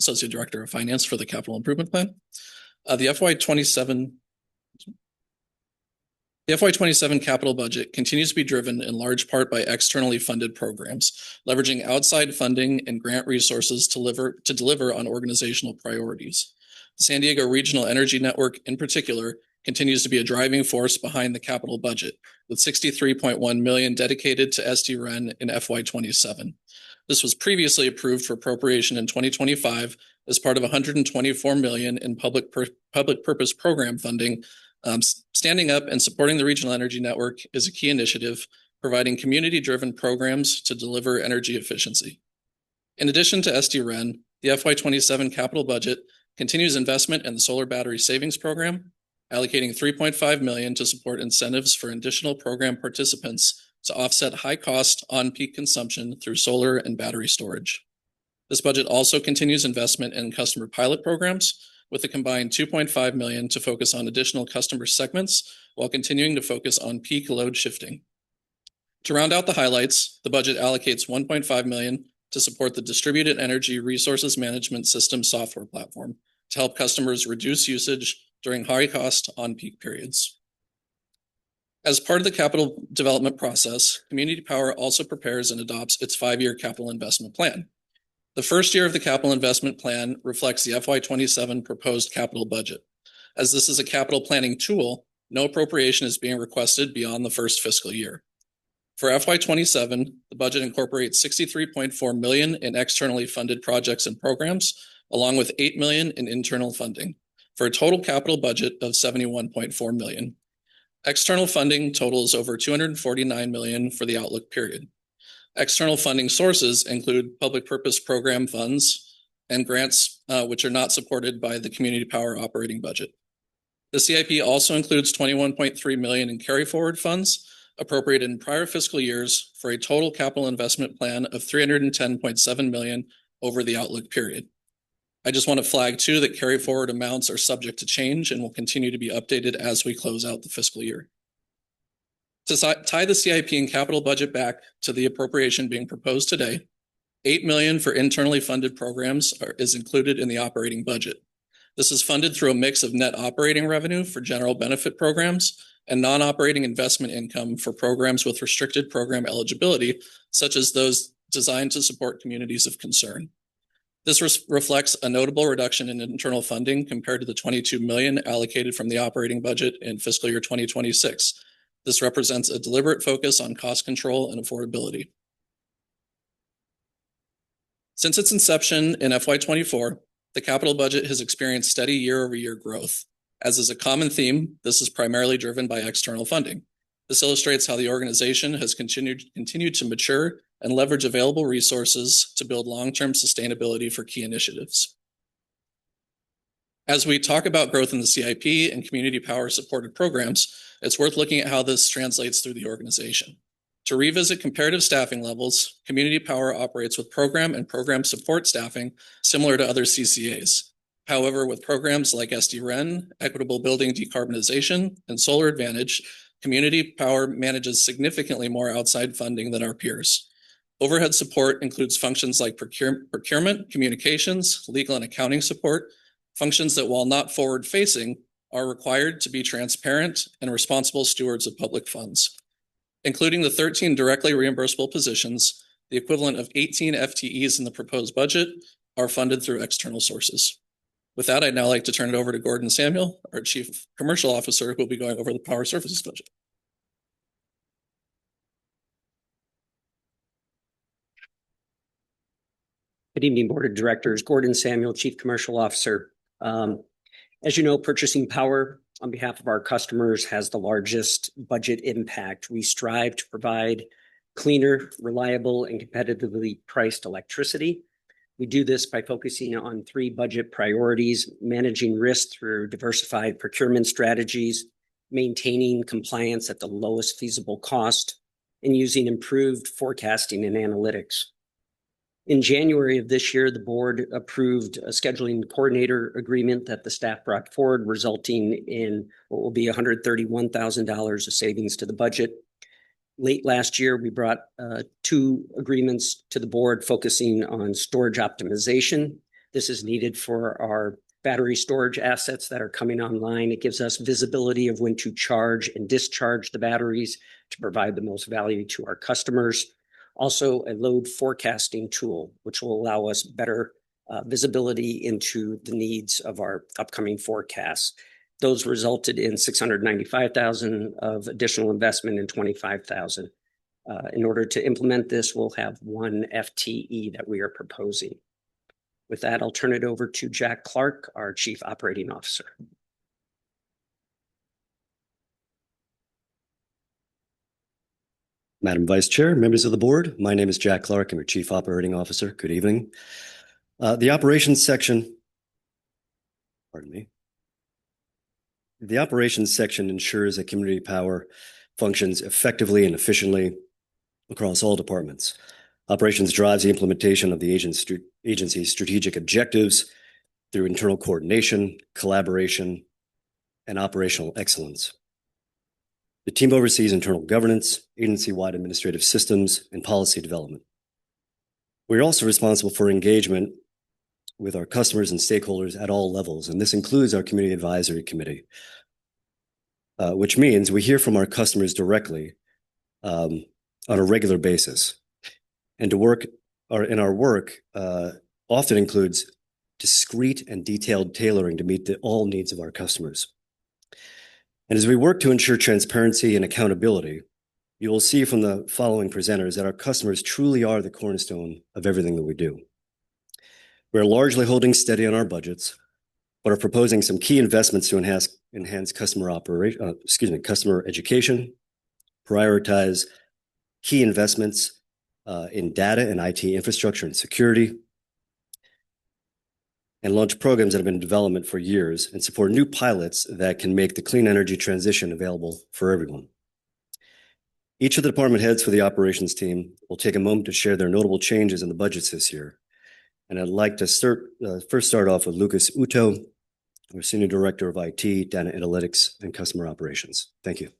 Associate Director of Finance for the Capital Improvement Plan. The FY27 capital budget continues to be driven in large part by externally funded programs, leveraging outside funding and grant resources to deliver on organizational priorities. The San Diego Regional Energy Network, in particular, continues to be a driving force behind the capital budget, with $63.1 million dedicated to SDREN in FY27. This was previously approved for appropriation in 2025 as part of $124 million in public purpose program funding Standing up and supporting the Regional Energy Network is a key initiative, providing community-driven programs to deliver energy efficiency. In addition to SDREN, the FY27 capital budget continues investment in the solar battery savings program, allocating $3.5 million to support incentives for additional program participants to offset high-cost on-peak consumption through solar and battery storage. This budget also continues investment in customer pilot programs, with a combined $2.5 million to focus on additional customer segments while continuing to focus on peak load shifting. To round out the highlights, the budget allocates $1.5 million to support the Distributed Energy Resources Management System software platform to help customers reduce usage during high-cost on-peak periods. As part of the capital development process, Community Power also prepares and adopts its 5-year capital investment plan. The first year of the capital investment plan reflects the FY27 proposed capital budget. As this is a capital planning tool, no appropriation is being requested beyond the first fiscal year. For FY27, the budget incorporates $63.4 million in externally funded projects and programs, along with $8 million in internal funding, for a total capital budget of $71.4 million. External funding totals over $249 million for the outlook period. External funding sources include public purpose program funds and grants, which are not supported by the Community Power operating budget. The CIP also includes $21.3 million in carry forward funds appropriated in prior fiscal years for a total capital investment plan of $310.7 million over the outlook period. I just want to flag too that carry forward amounts are subject to change and will continue to be updated as we close out the fiscal year. To tie the CIP and capital budget back to the appropriation being proposed today, $8 million for internally funded programs is included in the operating budget. This is funded through a mix of net operating revenue for general benefit programs and non-operating investment income for programs with restricted program eligibility, such as those designed to support communities of concern. This reflects a notable reduction in internal funding compared to the $22 million allocated from the operating budget in fiscal year 2026. This represents a deliberate focus on cost control and affordability. Since its inception in FY24, the capital budget has experienced steady year-over-year growth. As is a common theme, this is primarily driven by external funding. This illustrates how the organization has continued to mature and leverage available resources to build long-term sustainability for key initiatives. As we talk about growth in the CIP and Community Power supported programs, it's worth looking at how this translates through the organization. To revisit comparative staffing levels, Community Power operates with program and program support staffing similar to other CCAs. However, with programs like SDREN, Equitable Building Decarbonization, and Solar Advantage, Community Power manages significantly more outside funding than our peers. Overhead support includes functions like procurement, communications, legal and accounting support, functions that, while not forward-facing, are required to be transparent and responsible stewards of public funds. Including the 13 directly reimbursable positions, the equivalent of 18 FTEs in the proposed budget are funded through external sources. With that, I'd now like to turn it over to Gordon Samuel, our Chief Commercial Officer, who will be going over the Power Services budget. Good evening, Board of Directors. Gordon Samuel, Chief Commercial Officer. As you know, purchasing power on behalf of our customers has the largest budget impact. We strive to provide cleaner, reliable, and competitively priced electricity. We do this by focusing on 3 budget priorities: managing risk through diversified procurement strategies, maintaining compliance at the lowest feasible cost, and using improved forecasting and analytics. In January of this year, the board approved a scheduling coordinator agreement that the staff brought forward, resulting in what will be $131,000 of savings to the budget. Late last year, we brought 2 agreements to the board focusing on storage optimization. This is needed for our battery storage assets that are coming online. It gives us visibility of when to charge and discharge the batteries to provide the most value to our customers. Also, a load forecasting tool, which will allow us better visibility into the needs of our upcoming forecasts. Those resulted in $695,000 of additional investment and $25,000. In order to implement this, we'll have 1 FTE that we are proposing. With that, I'll turn it over to Jack Clark, our Chief Operating Officer. Madam Vice Chair, members of the board, my name is Jack Clark. I'm your Chief Operating Officer. Good evening. The operations section, pardon me. The operations section ensures that community power functions effectively and efficiently across all departments. Operations drives the implementation of the agency's strategic objectives through internal coordination, collaboration, and operational excellence. The team oversees internal governance, agency-wide administrative systems, and policy development. We're also responsible for engagement with our customers and stakeholders at all levels, and this includes our Community Advisory Committee, which means we hear from our customers directly on a regular basis. And our work often includes discrete and detailed tailoring to meet all needs of our customers. And as we work to ensure transparency and accountability, you will see from the following presenters that our customers truly are the cornerstone of everything that we do. We're largely holding steady on our budgets, but are proposing some key investments to enhance customer education, prioritize key investments in data and IT infrastructure and security, and launch programs that have been in development for years and support new pilots that can make the clean energy transition available for everyone. Each of the department heads for the operations team will take a moment to share their notable changes in the budgets this year. And I'd like to first start off with Lucas Uto, our Senior Director of IT, Data Analytics, and Customer Operations. Thank you.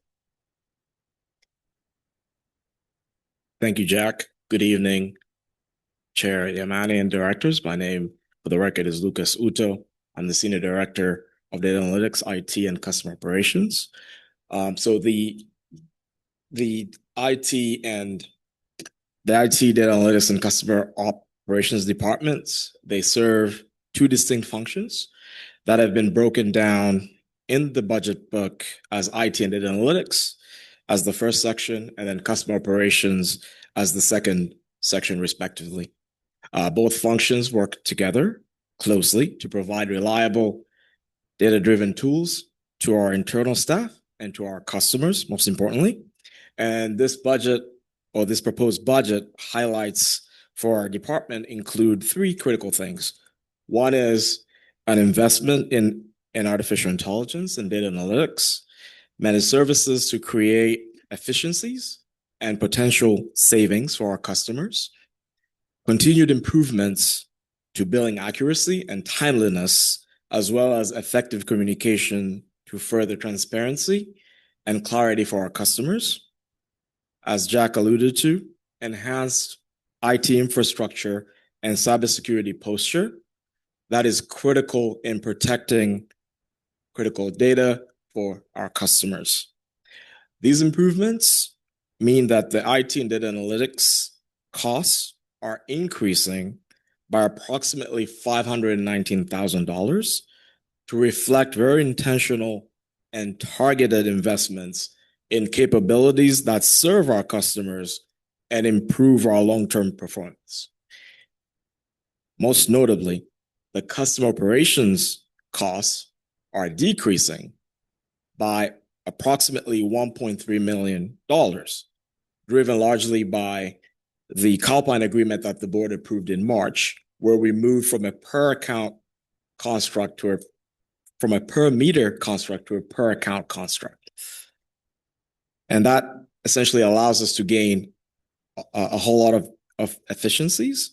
Thank you, Jack. Good evening, Chair Yamani and directors. My name, for the record, is Lucas Uto. I'm the Senior Director of Data Analytics, IT, and Customer Operations. So the IT, Data Analytics, and Customer Operations departments, they serve two distinct functions that have been broken down in the budget book as IT and Data Analytics as the first section, and then Customer Operations as the second section, respectively. Both functions work together closely to provide reliable, data-driven tools to our internal staff and to our customers, most importantly. And this budget, or this proposed budget, highlights for our department include three critical things. One is an investment in artificial intelligence and data analytics, managed services to create efficiencies and potential savings for our customers, continued improvements to billing accuracy and timeliness, as well as effective communication to further transparency and clarity for our customers. As Jack alluded to, enhanced IT infrastructure and cybersecurity posture that is critical in protecting critical data for our customers. These improvements mean that the IT and data analytics costs are increasing by approximately $519,000 to reflect very intentional and targeted investments in capabilities that serve our customers and improve our long-term performance. Most notably, the customer operations costs are decreasing by approximately $1.3 million, driven largely by the Calpine agreement that the board approved in March, where we moved from a per account construct from a per meter construct to a per account construct. And that essentially allows us to gain a whole lot of efficiencies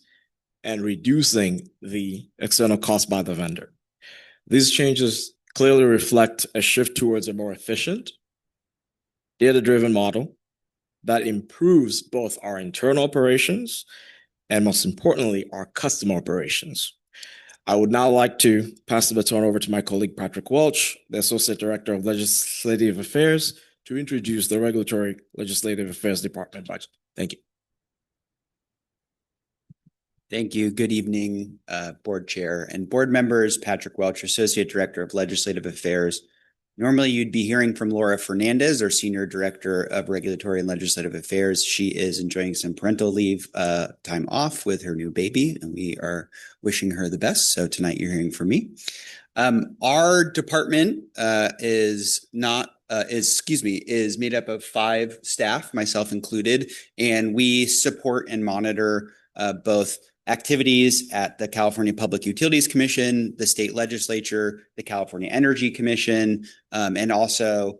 and reducing the external cost by the vendor. These changes clearly reflect a shift towards a more efficient, data-driven model that improves both our internal operations and, most importantly, our customer operations. I would now like to pass the baton over to my colleague, Patrick Welch, the Associate Director of Legislative Affairs, to introduce the Regulatory Legislative Affairs Department budget. Thank you. Thank you. Good evening, Board Chair and board members. Patrick Welch, Associate Director of Legislative Affairs. Normally, you'd be hearing from Laura Fernandez, our Senior Director of Regulatory and Legislative Affairs. She is enjoying some parental leave time off with her new baby, and we are wishing her the best. So tonight you're hearing from me. Our department is not is made up of 5 staff, myself included, and we support and monitor both activities at the California Public Utilities Commission, the state legislature, the California Energy Commission, and also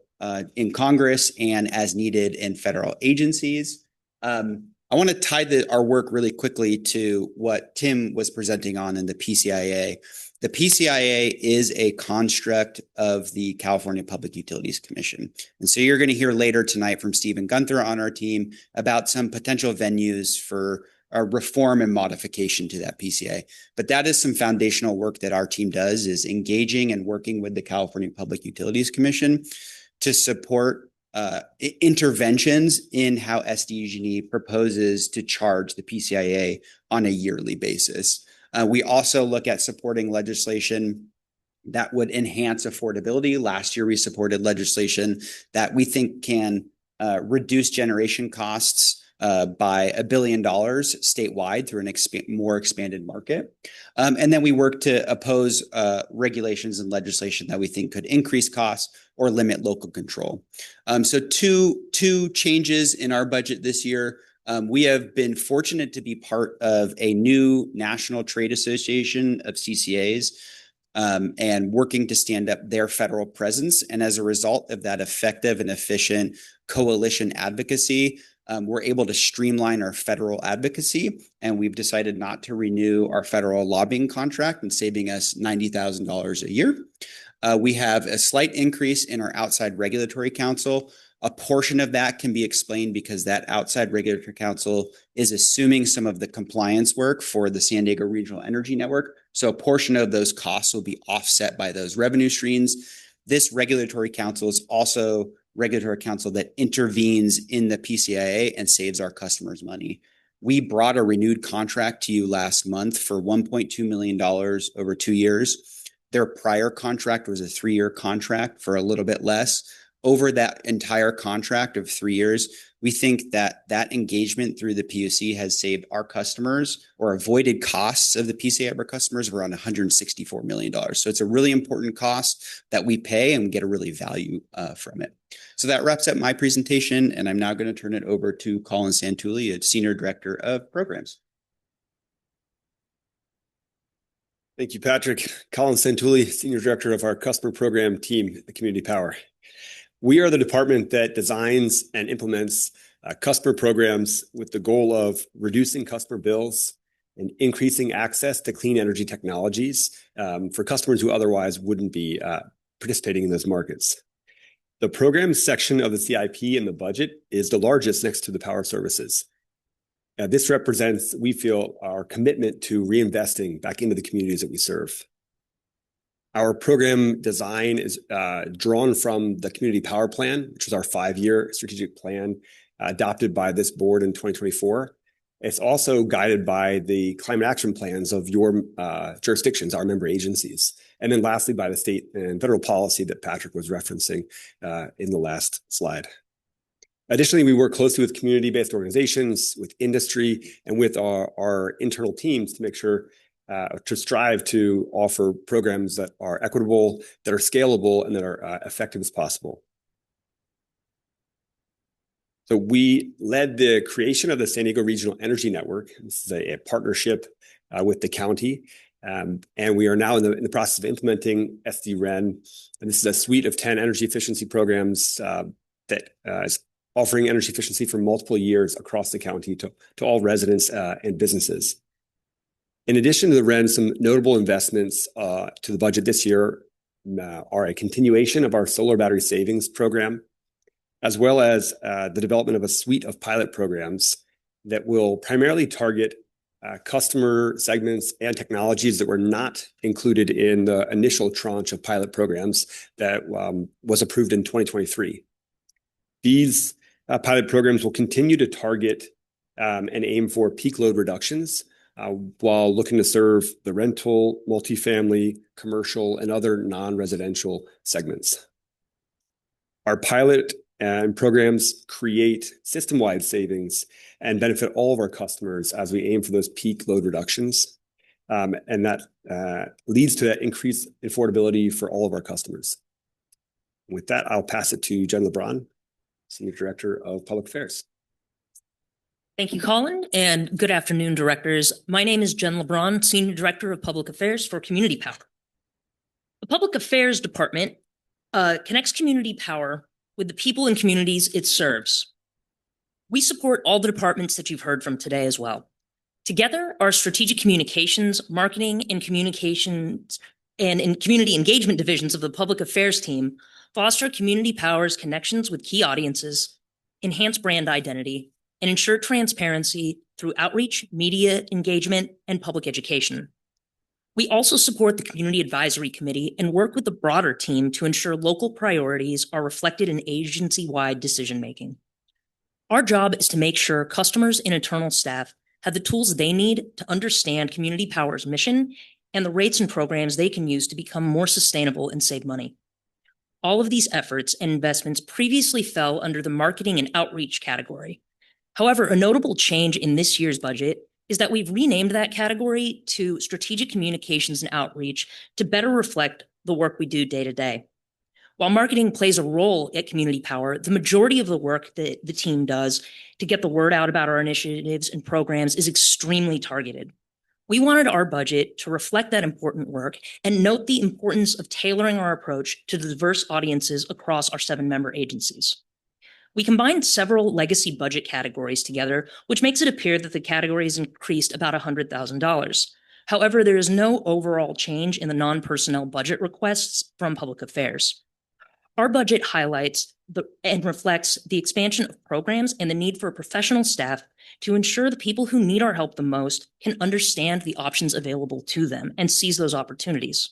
in Congress and as needed in federal agencies. I want to tie our work really quickly to what Tim was presenting on in the PCIA. The PCIA is a construct of the California Public Utilities Commission. And so you're going to hear later tonight from Stephen Gunther on our team about some potential venues for a reform and modification to that PCIA. But that is some foundational work that our team does, is engaging and working with the California Public Utilities Commission to support interventions in how SDG&E proposes to charge the PCIA on a yearly basis. We also look at supporting legislation that would enhance affordability. Last year, we supported legislation that we think can reduce generation costs by $1 billion statewide through an more expanded market. And then we work to oppose regulations and legislation that we think could increase costs or limit local control. So two changes in our budget this year. We have been fortunate to be part of a new national trade association of CCAs and working to stand up their federal presence. And as a result of that effective and efficient coalition advocacy, we're able to streamline our federal advocacy, and we've decided not to renew our federal lobbying contract and saving us $90,000 a year. We have a slight increase in our outside regulatory counsel. A portion of that can be explained because that outside regulatory counsel is assuming some of the compliance work for the San Diego Regional Energy Network. So a portion of those costs will be offset by those revenue streams. This regulatory counsel is also regulatory counsel that intervenes in the PCIA and saves our customers money. We brought a renewed contract to you last month for $1.2 million over 2 years. Their prior contract was a 3-year contract for a little bit less. Over that entire contract of 3 years, we think that that engagement through the PUC has saved our customers or avoided costs of the PCIA of our customers of around $164 million. So it's a really important cost that we pay and get a really value from it. So that wraps up my presentation, and I'm now going to turn it over to Colin Santulli, Senior Director of Programs. Thank you, Patrick. Colin Santulli, Senior Director of our Customer Program Team at Community Power. We are the department that designs and implements customer programs with the goal of reducing customer bills and increasing access to clean energy technologies for customers who otherwise wouldn't be participating in those markets. The programs section of the CIP in the budget is the largest next to the power services. This represents, we feel, our commitment to reinvesting back into the communities that we serve. Our program design is drawn from the Community Power Plan, which was our 5-year strategic plan adopted by this board in 2024. It's also guided by the climate action plans of your jurisdictions, our member agencies. And then lastly, by the state and federal policy that Patrick was referencing in the last slide. Additionally, we work closely with community-based organizations, with industry, and with our internal teams to make sure to strive to offer programs that are equitable, that are scalable, and that are effective as possible. So we led the creation of the San Diego Regional Energy Network. This is a partnership with the county. And we are now in the process of implementing SDREN. And this is a suite of 10 energy efficiency programs that is offering energy efficiency for multiple years across the county to all residents and businesses. In addition to the REN, some notable investments to the budget this year are a continuation of our solar battery savings program, as well as the development of a suite of pilot programs that will primarily target customer segments and technologies that were not included in the initial tranche of pilot programs that was approved in 2023. These pilot programs will continue to target and aim for peak load reductions while looking to serve the rental, multifamily, commercial, and other non-residential segments. Our pilot and programs create system-wide savings and benefit all of our customers as we aim for those peak load reductions. And that leads to that increased affordability for all of our customers. With that, I'll pass it to Jen LeBron, Senior Director of Public Affairs. Thank you, Colin, and good afternoon, directors. My name is Jen LeBron, Senior Director of Public Affairs for Community Power. The Public Affairs Department connects Community Power with the people and communities it serves. We support all the departments that you've heard from today as well. Together, our strategic communications, marketing, and communications and community engagement divisions of the Public Affairs team foster Community Power's connections with key audiences, enhance brand identity, and ensure transparency through outreach, media engagement, and public education. We also support the Community Advisory Committee and work with the broader team to ensure local priorities are reflected in agency-wide decision-making. Our job is to make sure customers and internal staff have the tools they need to understand Community Power's mission and the rates and programs they can use to become more sustainable and save money. All of these efforts and investments previously fell under the marketing and outreach category. However, a notable change in this year's budget is that we've renamed that category to strategic communications and outreach to better reflect the work we do day to day. While marketing plays a role at Community Power, the majority of the work that the team does to get the word out about our initiatives and programs is extremely targeted. We wanted our budget to reflect that important work and note the importance of tailoring our approach to the diverse audiences across our 7-member agencies. We combined several legacy budget categories together, which makes it appear that the categories increased about $100,000. However, there is no overall change in the non-personnel budget requests from Public Affairs. Our budget highlights and reflects the expansion of programs and the need for professional staff to ensure the people who need our help the most can understand the options available to them and seize those opportunities.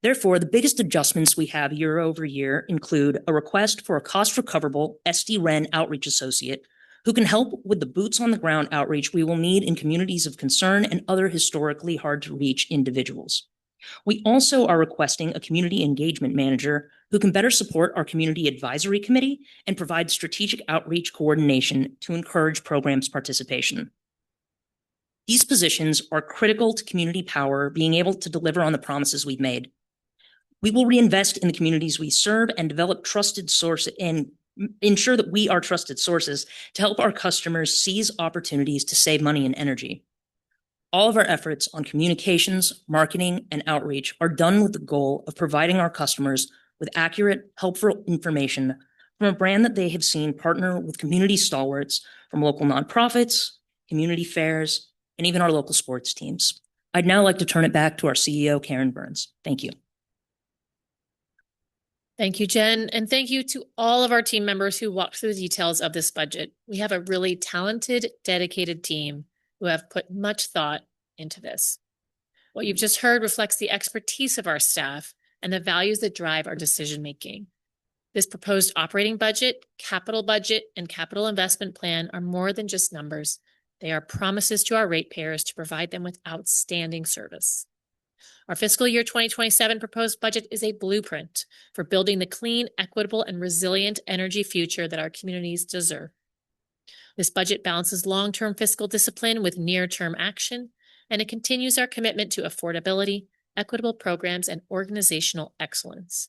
Therefore, the biggest adjustments we have year over year include a request for a cost-recoverable SD-REN outreach associate who can help with the boots-on-the-ground outreach we will need in communities of concern and other historically hard-to-reach individuals. We also are requesting a community engagement manager who can better support our community advisory committee and provide strategic outreach coordination to encourage programs participation. These positions are critical to Community Power being able to deliver on the promises we've made. We will reinvest in the communities we serve and develop trusted sources and ensure that we are trusted sources to help our customers seize opportunities to save money and energy. All of our efforts on communications, marketing, and outreach are done with the goal of providing our customers with accurate, helpful information from a brand that they have seen partner with community stalwarts from local nonprofits, community fairs, and even our local sports teams. I'd now like to turn it back to our CEO, Karen Burns. Thank you. Thank you, Jen, and thank you to all of our team members who walked through the details of this budget. We have a really talented, dedicated team who have put much thought into this. What you've just heard reflects the expertise of our staff and the values that drive our decision-making. This proposed operating budget, and capital investment plan are more than just numbers. They are promises to our ratepayers to provide them with outstanding service. Our fiscal year 2027 proposed budget is a blueprint for building the clean, equitable, and resilient energy future that our communities deserve. This budget balances long-term fiscal discipline with near-term action, and it continues our commitment to affordability, equitable programs, and organizational excellence.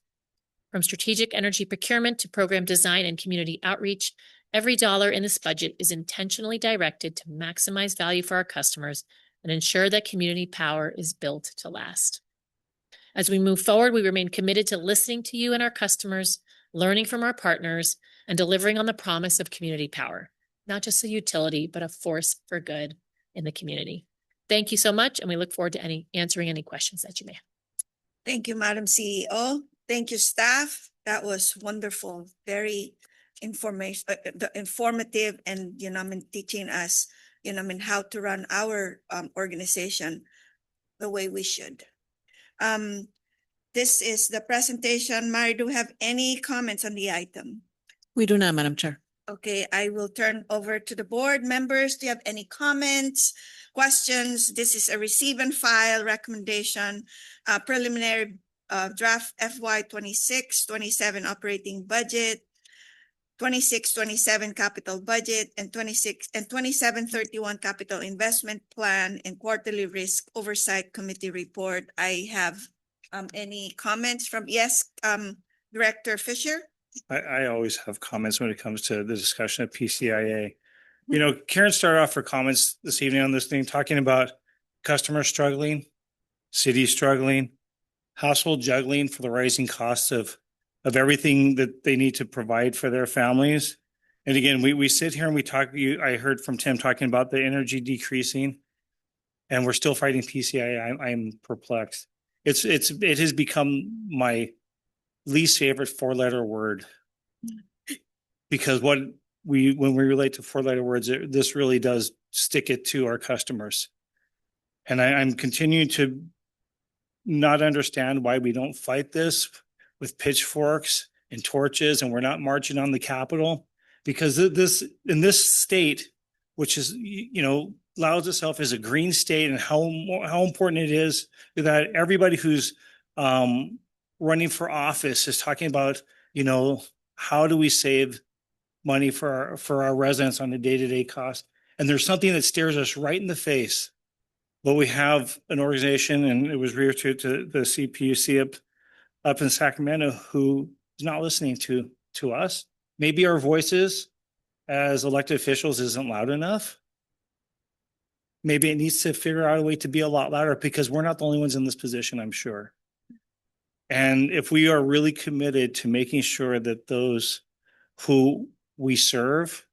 From strategic energy procurement to program design and community outreach, every dollar in this budget is intentionally directed to maximize value for our customers and ensure that Community Power is built to last. As we move forward, we remain committed to listening to you and our customers, learning from our partners, and delivering on the promise of Community Power, not just a utility, but a force for good in the community. Thank you so much, and we look forward to answering any questions that you may have. Thank you, Madam CEO. Thank you, staff. That was wonderful. Very informative and, teaching us, how to run our organization the way we should. This is the presentation. Mary, do we have any comments on the item? We do not, Madam Chair. Okay, I will turn over to the board members. Do you have any comments, questions? This is a receive and file recommendation, preliminary draft FY 26-27 operating budget, 26-27 capital budget, and 27-31 capital investment plan and quarterly risk oversight committee report. I have any comments from, yes, Director Fisher. I always have comments when it comes to the discussion of PCIA. You know, Karen started off her comments this evening on this thing, talking about customers struggling, cities struggling, household juggling for the rising costs of everything that they need to provide for their families. And again, we sit here and we talk, I heard from Tim talking about the energy decreasing, and we're still fighting PCIA. I'm perplexed. It has become my least favorite four-letter word, because when we relate to four-letter words, this really does stick it to our customers. And I'm continuing to not understand why we don't fight this with pitchforks and torches, and we're not marching on the Capitol, because this in this state, which is, you know, allows itself as a green state, and how important it is that everybody who's running for office is talking about, you know, how do we save money for our residents on a day-to-day cost. And there's something that stares us right in the face. But we have an organization, and it was referred to the CPUC up in Sacramento, who is not listening to us. Maybe our voices as elected officials isn't loud enough. Maybe it needs to figure out a way to be a lot louder, because we're not the only ones in this position, I'm sure. And if we are really committed to making sure that those who we serve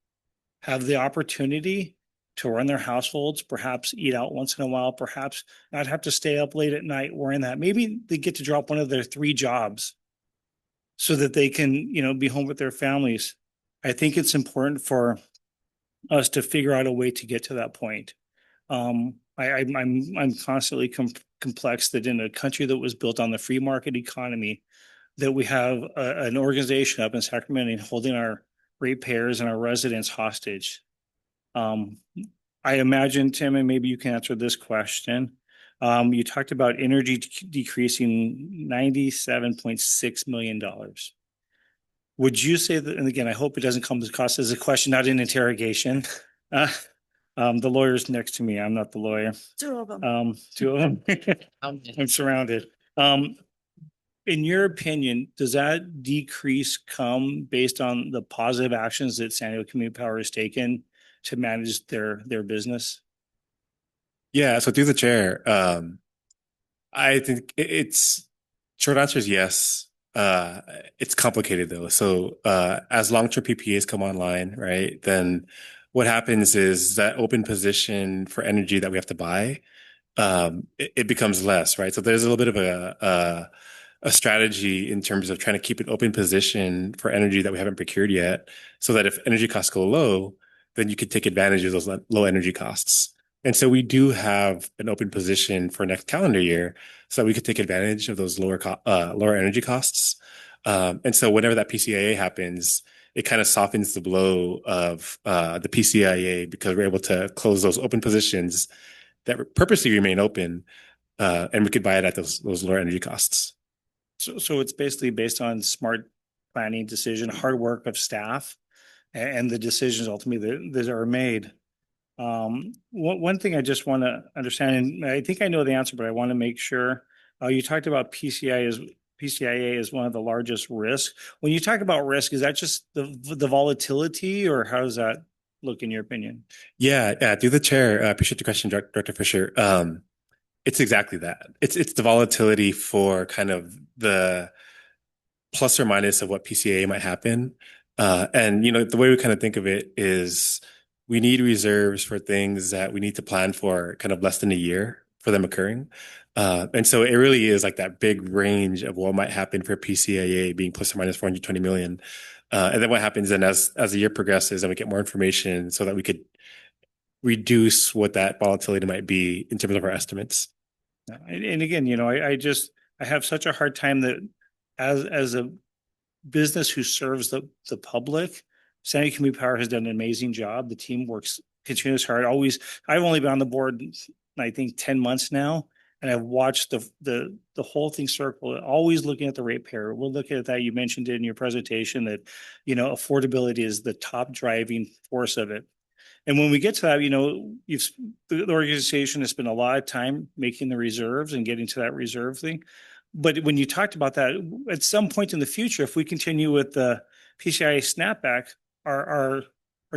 have the opportunity to run their households, perhaps eat out once in a while, perhaps not have to stay up late at night worrying that maybe they get to drop one of their 3 jobs so that they can, you know, be home with their families. I think it's important for us to figure out a way to get to that point. I'm constantly complex that in a country that was built on the free market economy, that we have an organization up in Sacramento holding our ratepayers and our residents hostage. I imagine, Tim, and maybe you can answer this question. You talked about energy decreasing $97.6 million. Would you say that, and again, I hope it doesn't come across as a question, not an interrogation. The lawyer's next to me. I'm not the lawyer. 2 of them. 2 of them. I'm surrounded. In your opinion, does that decrease come based on the positive actions that San Diego Community Power has taken to manage their business? Yeah, so through the chair, I think it's short answer is yes. It's complicated though. So as long-term PPAs come online, right, then what happens is that open position for energy that we have to buy, it becomes less, right? So there's a little bit of a strategy in terms of trying to keep an open position for energy that we haven't procured yet, so that if energy costs go low, then you could take advantage of those low energy costs. And so we do have an open position for next calendar year, so that we could take advantage of those lower energy costs. And so whenever that PCIA happens, it kind of softens the blow of the PCIA, because we're able to close those open positions that purposely remain open, and we could buy it at those lower energy costs. So it's basically based on smart planning decision, hard work of staff, and the decisions ultimately that are made. One thing I just want to understand, and I think I know the answer, but I want to make sure. You talked about PCIA is one of the largest risks. When you talk about risk, is that just the volatility, or how does that look in your opinion? Yeah, through the chair, I appreciate the question, Director Fisher. It's exactly that. It's the volatility for kind of the plus or minus of what PCIA might happen. And, you know, the way we kind of think of it is we need reserves for things that we need to plan for kind of less than a year for them occurring. And so it really is like that big range of what might happen for PCIA being plus or minus 420 million. And then what happens then as the year progresses and we get more information so that we could reduce what that volatility might be in terms of our estimates. And again, you know, I have such a hard time that as a business who serves the public, San Diego Community Power has done an amazing job. The team works continuously hard. I've only been on the board, I think, 10 months now, and I've watched the whole thing circle, always looking at the ratepayer. We'll look at that. You mentioned it in your presentation that, you know, affordability is the top driving force of it. And when we get to that, you know, the organization has spent a lot of time making the reserves and getting to that reserve thing. But when you talked about that, at some point in the future, if we continue with the PCIA snapback, our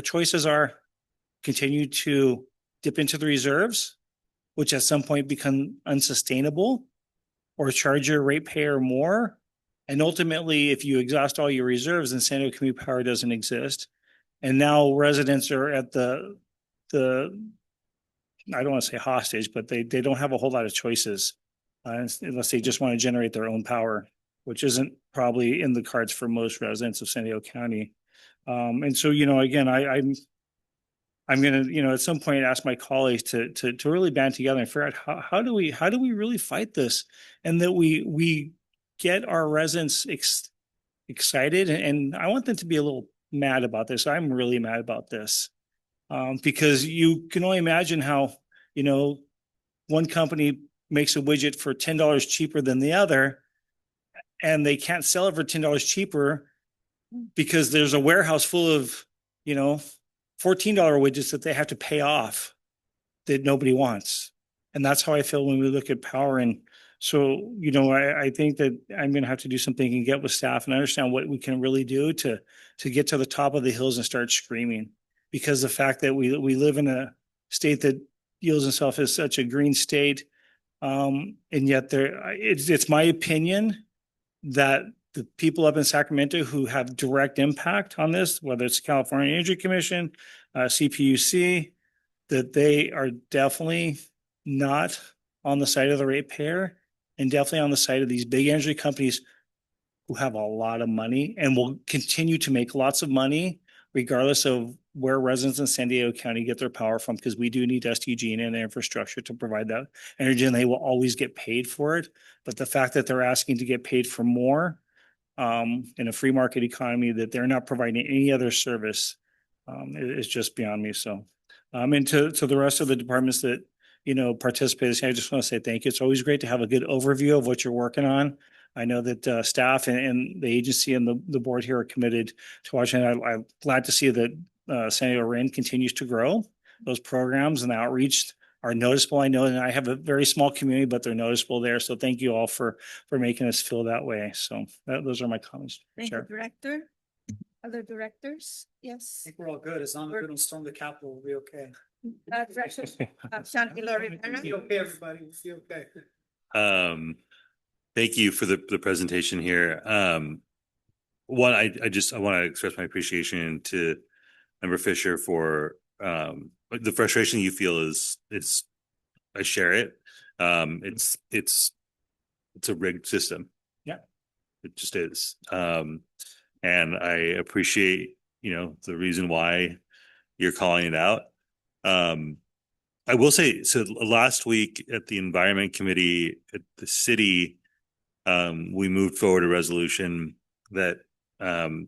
choices are continue to dip into the reserves, which at some point become unsustainable, or charge your ratepayer more. And ultimately, if you exhaust all your reserves, then San Diego Community Power doesn't exist. And now residents are at the I don't want to say hostage, but they don't have a whole lot of choices unless they just want to generate their own power, which isn't probably in the cards for most residents of San Diego County. And so, again, I'm going to, at some point ask my colleagues to really band together and figure out how do we really fight this, and that we get our residents excited. And I want them to be a little mad about this. I'm really mad about this because you can only imagine how, one company makes a widget for $10 cheaper than the other, and they can't sell it for $10 cheaper because there's a warehouse full of, $14 widgets that they have to pay off that nobody wants. And that's how I feel when we look at power. And so, I think that I'm going to have to do some thinking and get with staff and understand what we can really do to get to the top of the hills and start screaming. Because the fact that we live in a state that yields itself as such a green state, and yet it's my opinion that the people up in Sacramento who have direct impact on this, whether it's California Energy Commission, CPUC, that they are definitely not on the side of the ratepayer, and definitely on the side of these big energy companies who have a lot of money and will continue to make lots of money regardless of where residents in San Diego County get their power from, because we do need SDG and infrastructure to provide that energy, and they will always get paid for it. But the fact that they're asking to get paid for more in a free market economy, that they're not providing any other service is just beyond me. So, and to the rest of the departments that, participated, I just want to say thank you. It's always great to have a good overview of what you're working on. I know that staff and the agency and the board here are committed to watching. I'm glad to see that San Diego RIN continues to grow. Those programs and the outreach are noticeable. I know, and I have a very small community, but they're noticeable there. So thank you all for making us feel that way. So those are my comments. Thank Chair. you, Director. Other directors? Yes. I think we're all good. As long as we don't storm the Capitol, we'll be okay. Director Shantilo Rivera. Be okay, everybody. We'll be okay. Thank you for the presentation here. One, I want to express my appreciation to Member Fisher for the frustration you feel I share it. It's a rigged system. Yeah. It just is. And I appreciate, the reason why you're calling it out. I will say, so last week at the Environment Committee at the city, we moved forward a resolution that the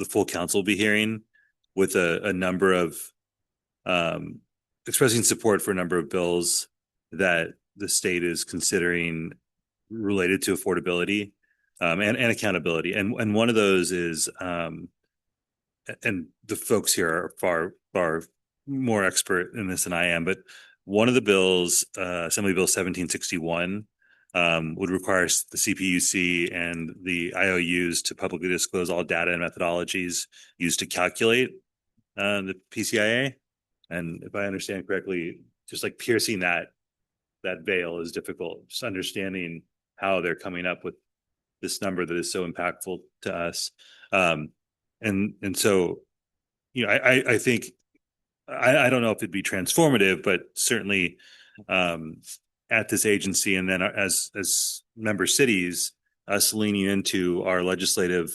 full council will be hearing, with a number of expressing support for a number of bills that the state is considering related to affordability and accountability. And one of those is, and the folks here are far more expert in this than I am, but one of the bills, Assembly Bill 1761, would require the CPUC and the IOUs to publicly disclose all data and methodologies used to calculate the PCIA. And if I understand correctly, just like piercing that veil is difficult. Just understanding how they're coming up with this number that is so impactful to us. And so, I think, I don't know if it'd be transformative, but certainly at this agency, and then as member cities, us leaning into our legislative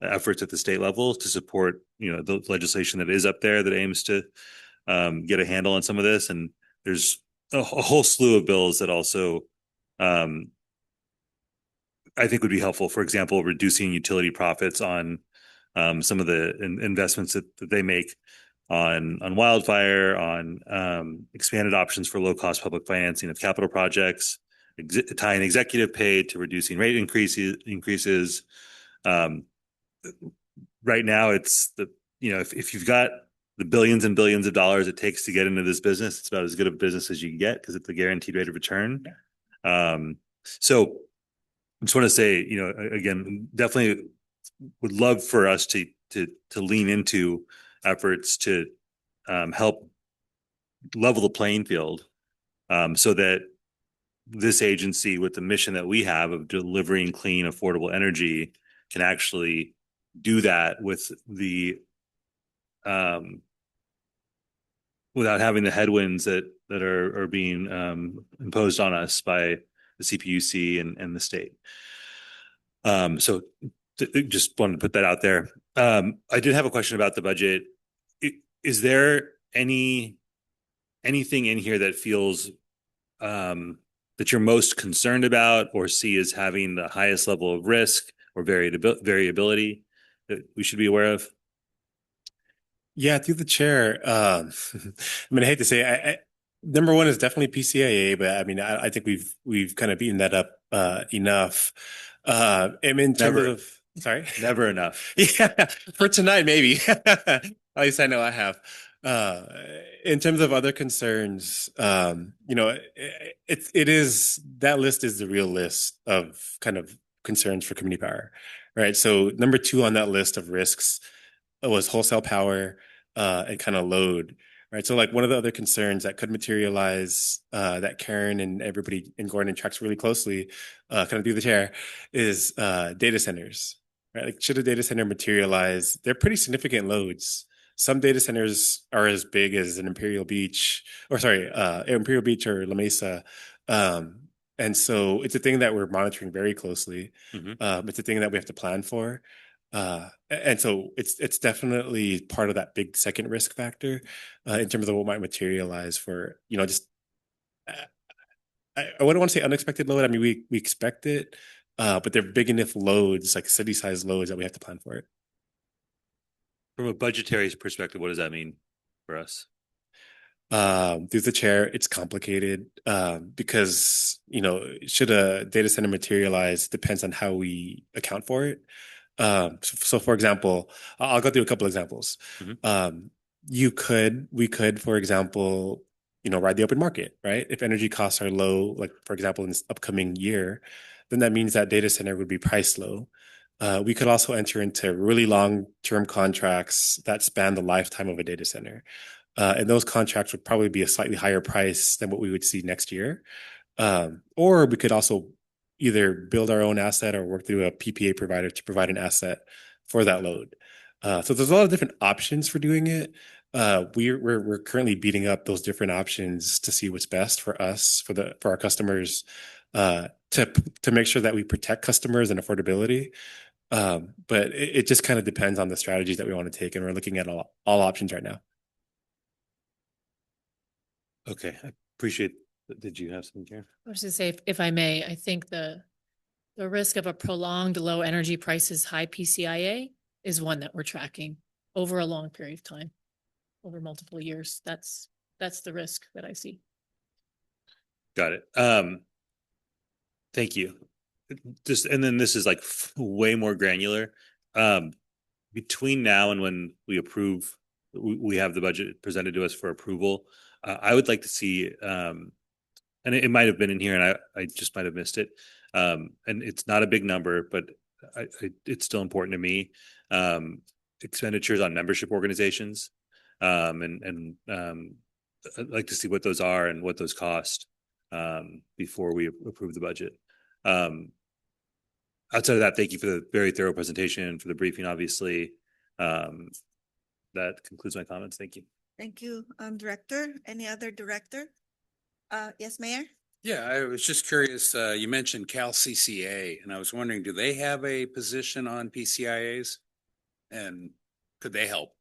efforts at the state level to support, the legislation that is up there that aims to get a handle on some of this. And there's a whole slew of bills that also I think would be helpful. For example, reducing utility profits on some of the investments that they make on wildfire, on expanded options for low-cost public financing of capital projects, tying executive pay to reducing rate increases. Right now, it's if you've got the billions and billions of dollars it takes to get into this business, it's about as good of a business as you can get because it's a guaranteed rate of return. So just want to say, again, definitely would love for us to lean into efforts to help level the playing field, so that this agency, with the mission that we have of delivering clean, affordable energy, can actually do that with the without having the headwinds that are being imposed on us by the CPUC and the state. So just wanted to put that out there. I did have a question about the budget. Is there anything in here that feels that you're most concerned about or see as having the highest level of risk or variability that we should be aware of? Yeah, through the chair. I mean, I hate to say, number one is definitely PCIA, but I mean, I think we've kind of beaten that up enough. In terms of, sorry, never enough. Yeah, for tonight maybe. At least I know I have. In terms of other concerns, it is, that list is the real list of kind of concerns for community power, right? So number 2 on that list of risks was wholesale power and kind of load, right? So like one of the other concerns that could materialize that Karen and everybody in Gordon tracks really closely, kind of through the chair, is data centers, right? Like should a data center materialize, they're pretty significant loads. Some data centers are as big as an Imperial Beach or La Mesa. And so it's a thing that we're monitoring very closely. It's a thing that we have to plan for. And so it's definitely part of that big second risk factor in terms of what might materialize for, just, I wouldn't want to say unexpected load. I mean, we expect it, but they're big enough loads, like city-sized loads, that we have to plan for it. From a budgetary perspective, what does that mean for us? Through the chair, it's complicated because, should a data center materialize depends on how we account for it. So for example, I'll go through a couple examples. We could, for example, ride the open market, right? If energy costs are low, like for example, in this upcoming year, then that means that data center would be priced low. We could also enter into really long-term contracts that span the lifetime of a data center. And those contracts would probably be a slightly higher price than what we would see next year. Or we could also either build our own asset or work through a PPA provider to provide an asset for that load. So there's a lot of different options for doing it. We're currently beating up those different options to see what's best for us, for our customers, to make sure that we protect customers and affordability. But it just kind of depends on the strategies that we want to take, and we're looking at all options right now. Okay, I appreciate. Did you have something, Karen? I was to say, if I may, I think the risk of a prolonged low energy prices, high PCIA is one that we're tracking over a long period of time, over multiple years. That's the risk that I see. Got it. Thank you. And then this is like way more granular. Between now and when we approve, we have the budget presented to us for approval. I would like to see, and it might have been in here and I just might have missed it. And it's not a big number, but it's still important to me. Expenditures on membership organizations. And I'd like to see what those are and what those cost before we approve the budget. Outside of that, thank you for the very thorough presentation, for the briefing, obviously. That concludes my comments. Thank you. Thank you, Director. Any other director? Yes, Mayor? Yeah, I was just curious, you mentioned Cal CCA, and I was wondering, do they have a position on PCIAs? And could they help?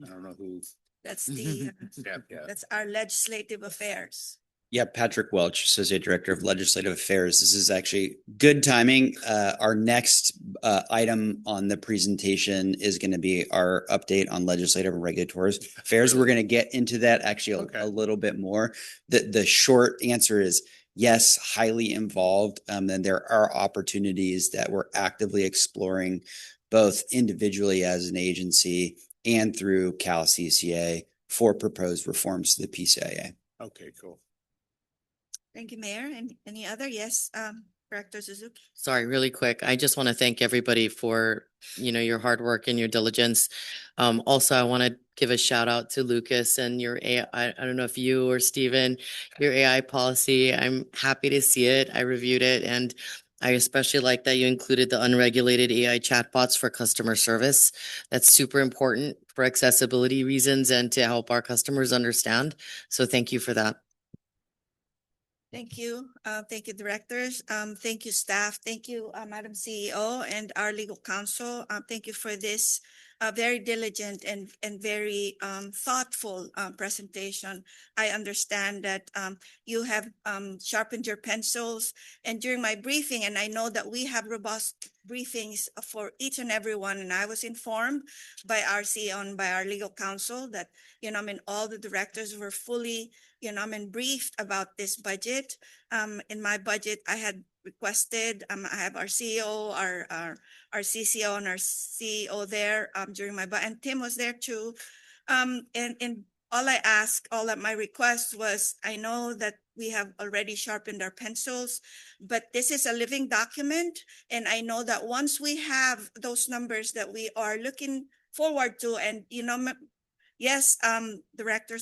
I don't know who. That's the, that's our legislative affairs. Yeah, Patrick Welch, Associate Director of Legislative Affairs. This is actually good timing. Our next item on the presentation is going to be our update on legislative and regulatory affairs. We're going to get into that actually a little bit more. The short answer is yes, highly involved. And there are opportunities that we're actively exploring, both individually as an agency and through Cal CCA for proposed reforms to the PCIA. Okay, cool. Thank you, Mayor. And any other? Yes, Director Suzuki. Sorry, really quick. I just want to thank everybody for, your hard work and your diligence. Also, I want to give a shout out to Lucas and your AI. I don't know if you or Steven, your AI policy. I'm happy to see it. I reviewed it, and I especially like that you included the unregulated AI chatbots for customer service. That's super important for accessibility reasons and to help our customers understand. So thank you for that. Thank you. Thank you, directors. Thank you, staff. Thank you, Madam CEO and our legal counsel. Thank you for this very diligent and very thoughtful presentation. I understand that you have sharpened your pencils, and during my briefing, and I know that we have robust briefings for each and every one, and I was informed by our CEO and by our legal counsel that, all the directors were fully briefed about this budget. In my budget, I had requested, I have our CEO, our CCO and our CEO there during my, and Tim was there too. And all I asked, all of my request was, I know that we have already sharpened our pencils, but this is a living document. And I know that once we have those numbers that we are looking forward to, and yes, Director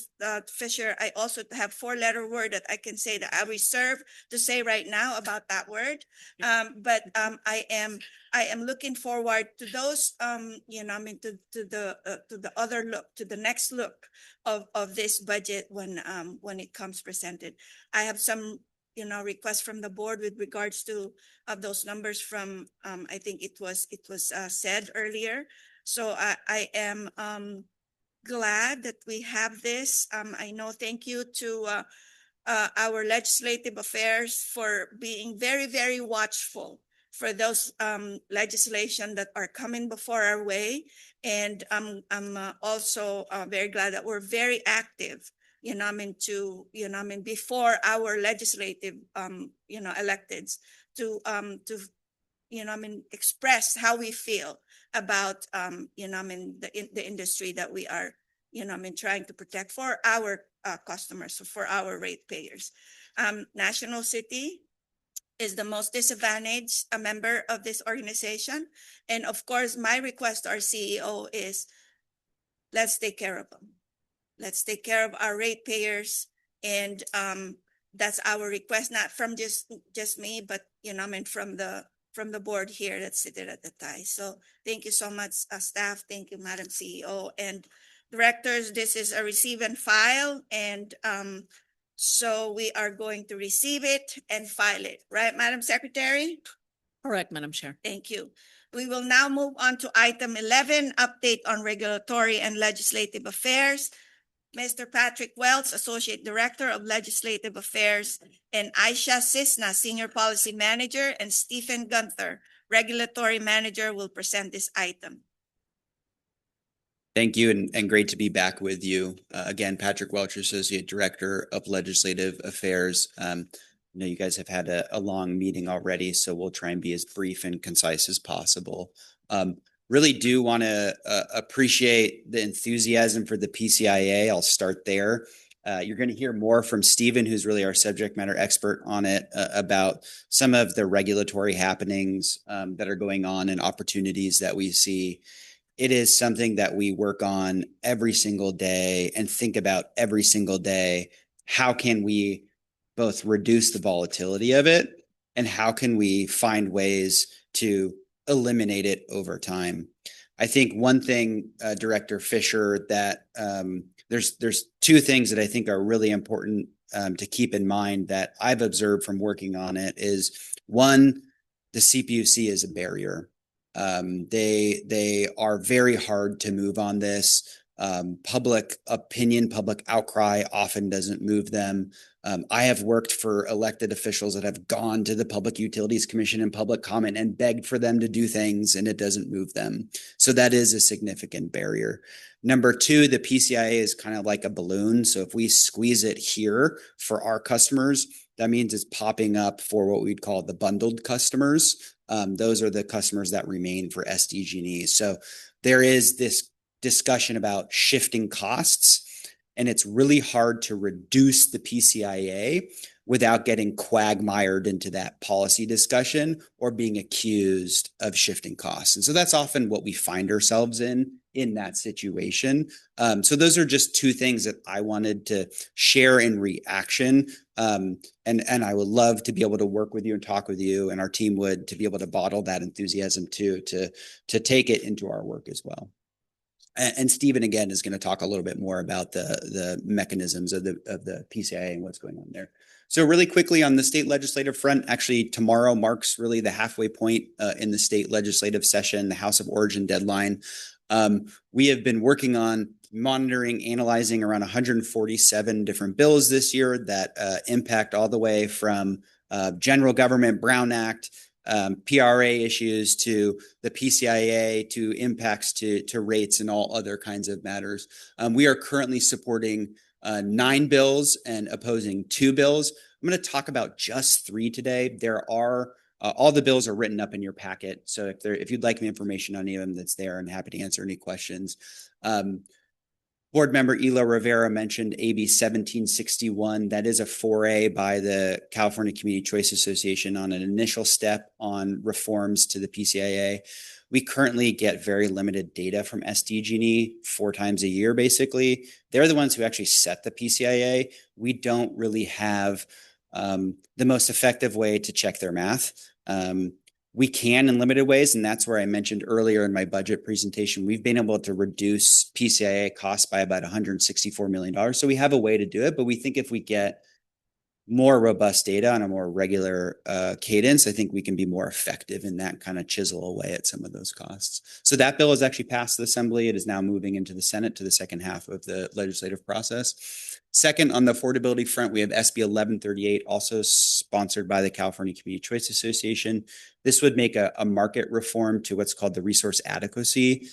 Fisher, I also have four-letter word that I can say that I reserve to say right now about that word. But I am looking forward to those, to the other look, to the next look of this budget when it comes presented. I have some, requests from the board with regards to those numbers from, I think it was said earlier. So I am glad that we have this. I know, thank you to our legislative affairs for being very, very watchful for those legislation that are coming before our way. And I'm also very glad that we're very active, before our legislative, electeds to express how we feel about, the industry that we are, trying to protect for our customers, so for our ratepayers. National City is the most disadvantaged member of this organization. And of course, my request to our CEO is, let's take care of them. Let's take care of our ratepayers. And that's our request, not from just me, but, from the board here that's seated at the tie. So thank you so much, staff. Thank you, Madam CEO and directors. This is a receive and file. And so we are going to receive it and file it, right, Madam Secretary? Correct, Madam Chair. Thank you. We will now move on to item 11, update on regulatory and legislative affairs. Mr. Patrick Wells, Associate Director of Legislative Affairs, and Aisha Cisna, Senior Policy Manager, and Stephen Gunther, Regulatory Manager, will present this item. Thank you, and great to be back with you. Again, Patrick Welch, Associate Director of Legislative Affairs. I know you guys have had a long meeting already, so we'll try and be as brief and concise as possible. Really do want to appreciate the enthusiasm for the PCIA. I'll start there. You're going to hear more from Stephen, who's really our subject matter expert on it, about some of the regulatory happenings that are going on and opportunities that we see. It is something that we work on every single day and think about every single day. How can we both reduce the volatility of it, and how can we find ways to eliminate it over time? I think one thing, Director Fisher, that there's two things that I think are really important to keep in mind that I've observed from working on it is, one, the CPUC is a barrier. They are very hard to move on this. Public opinion, public outcry often doesn't move them. I have worked for elected officials that have gone to the Public Utilities Commission and public comment and begged for them to do things, and it doesn't move them. So that is a significant barrier. Number two, the PCIA is kind of like a balloon. So if we squeeze it here for our customers, that means it's popping up for what we'd call the bundled customers. Those are the customers that remain for SDG&E. So there is this discussion about shifting costs. And it's really hard to reduce the PCIA without getting quagmired into that policy discussion or being accused of shifting costs. And so that's often what we find ourselves in that situation. So those are just two things that I wanted to share in reaction. And I would love to be able to work with you and talk with you, and our team would, to be able to bottle that enthusiasm too, to take it into our work as well. And Stephen, again, is going to talk a little bit more about the mechanisms of the PCIA and what's going on there. So really quickly on the state legislative front, actually tomorrow marks really the halfway point in the state legislative session, the House of Origin deadline. We have been working on monitoring, analyzing around 147 different bills this year that impact all the way from general government Brown Act, PRA issues to the PCIA, to impacts to rates and all other kinds of matters. We are currently supporting 9 bills and opposing 2 bills. I'm going to talk about just 3 today. There are all the bills are written up in your packet. So if you'd like information on any of them, that's there. I'm happy to answer any questions. Board member Ela Rivera mentioned AB 1761. That is a foray by the California Community Choice Association on an initial step on reforms to the PCIA. We currently get very limited data from SDG&E 4 times a year, basically. They're the ones who actually set the PCIA. We don't really have the most effective way to check their math. We can in limited ways, and that's where I mentioned earlier in my budget presentation, we've been able to reduce PCIA costs by about $164 million. So we have a way to do it, but we think if we get more robust data on a more regular cadence, I think we can be more effective in that kind of chisel away at some of those costs. So that bill has actually passed the Assembly. It is now moving into the Senate to the second half of the legislative process. Second, on the affordability front, we have SB 1138, also sponsored by the California Community Choice Association. This would make a market reform to what's called the Resource Adequacy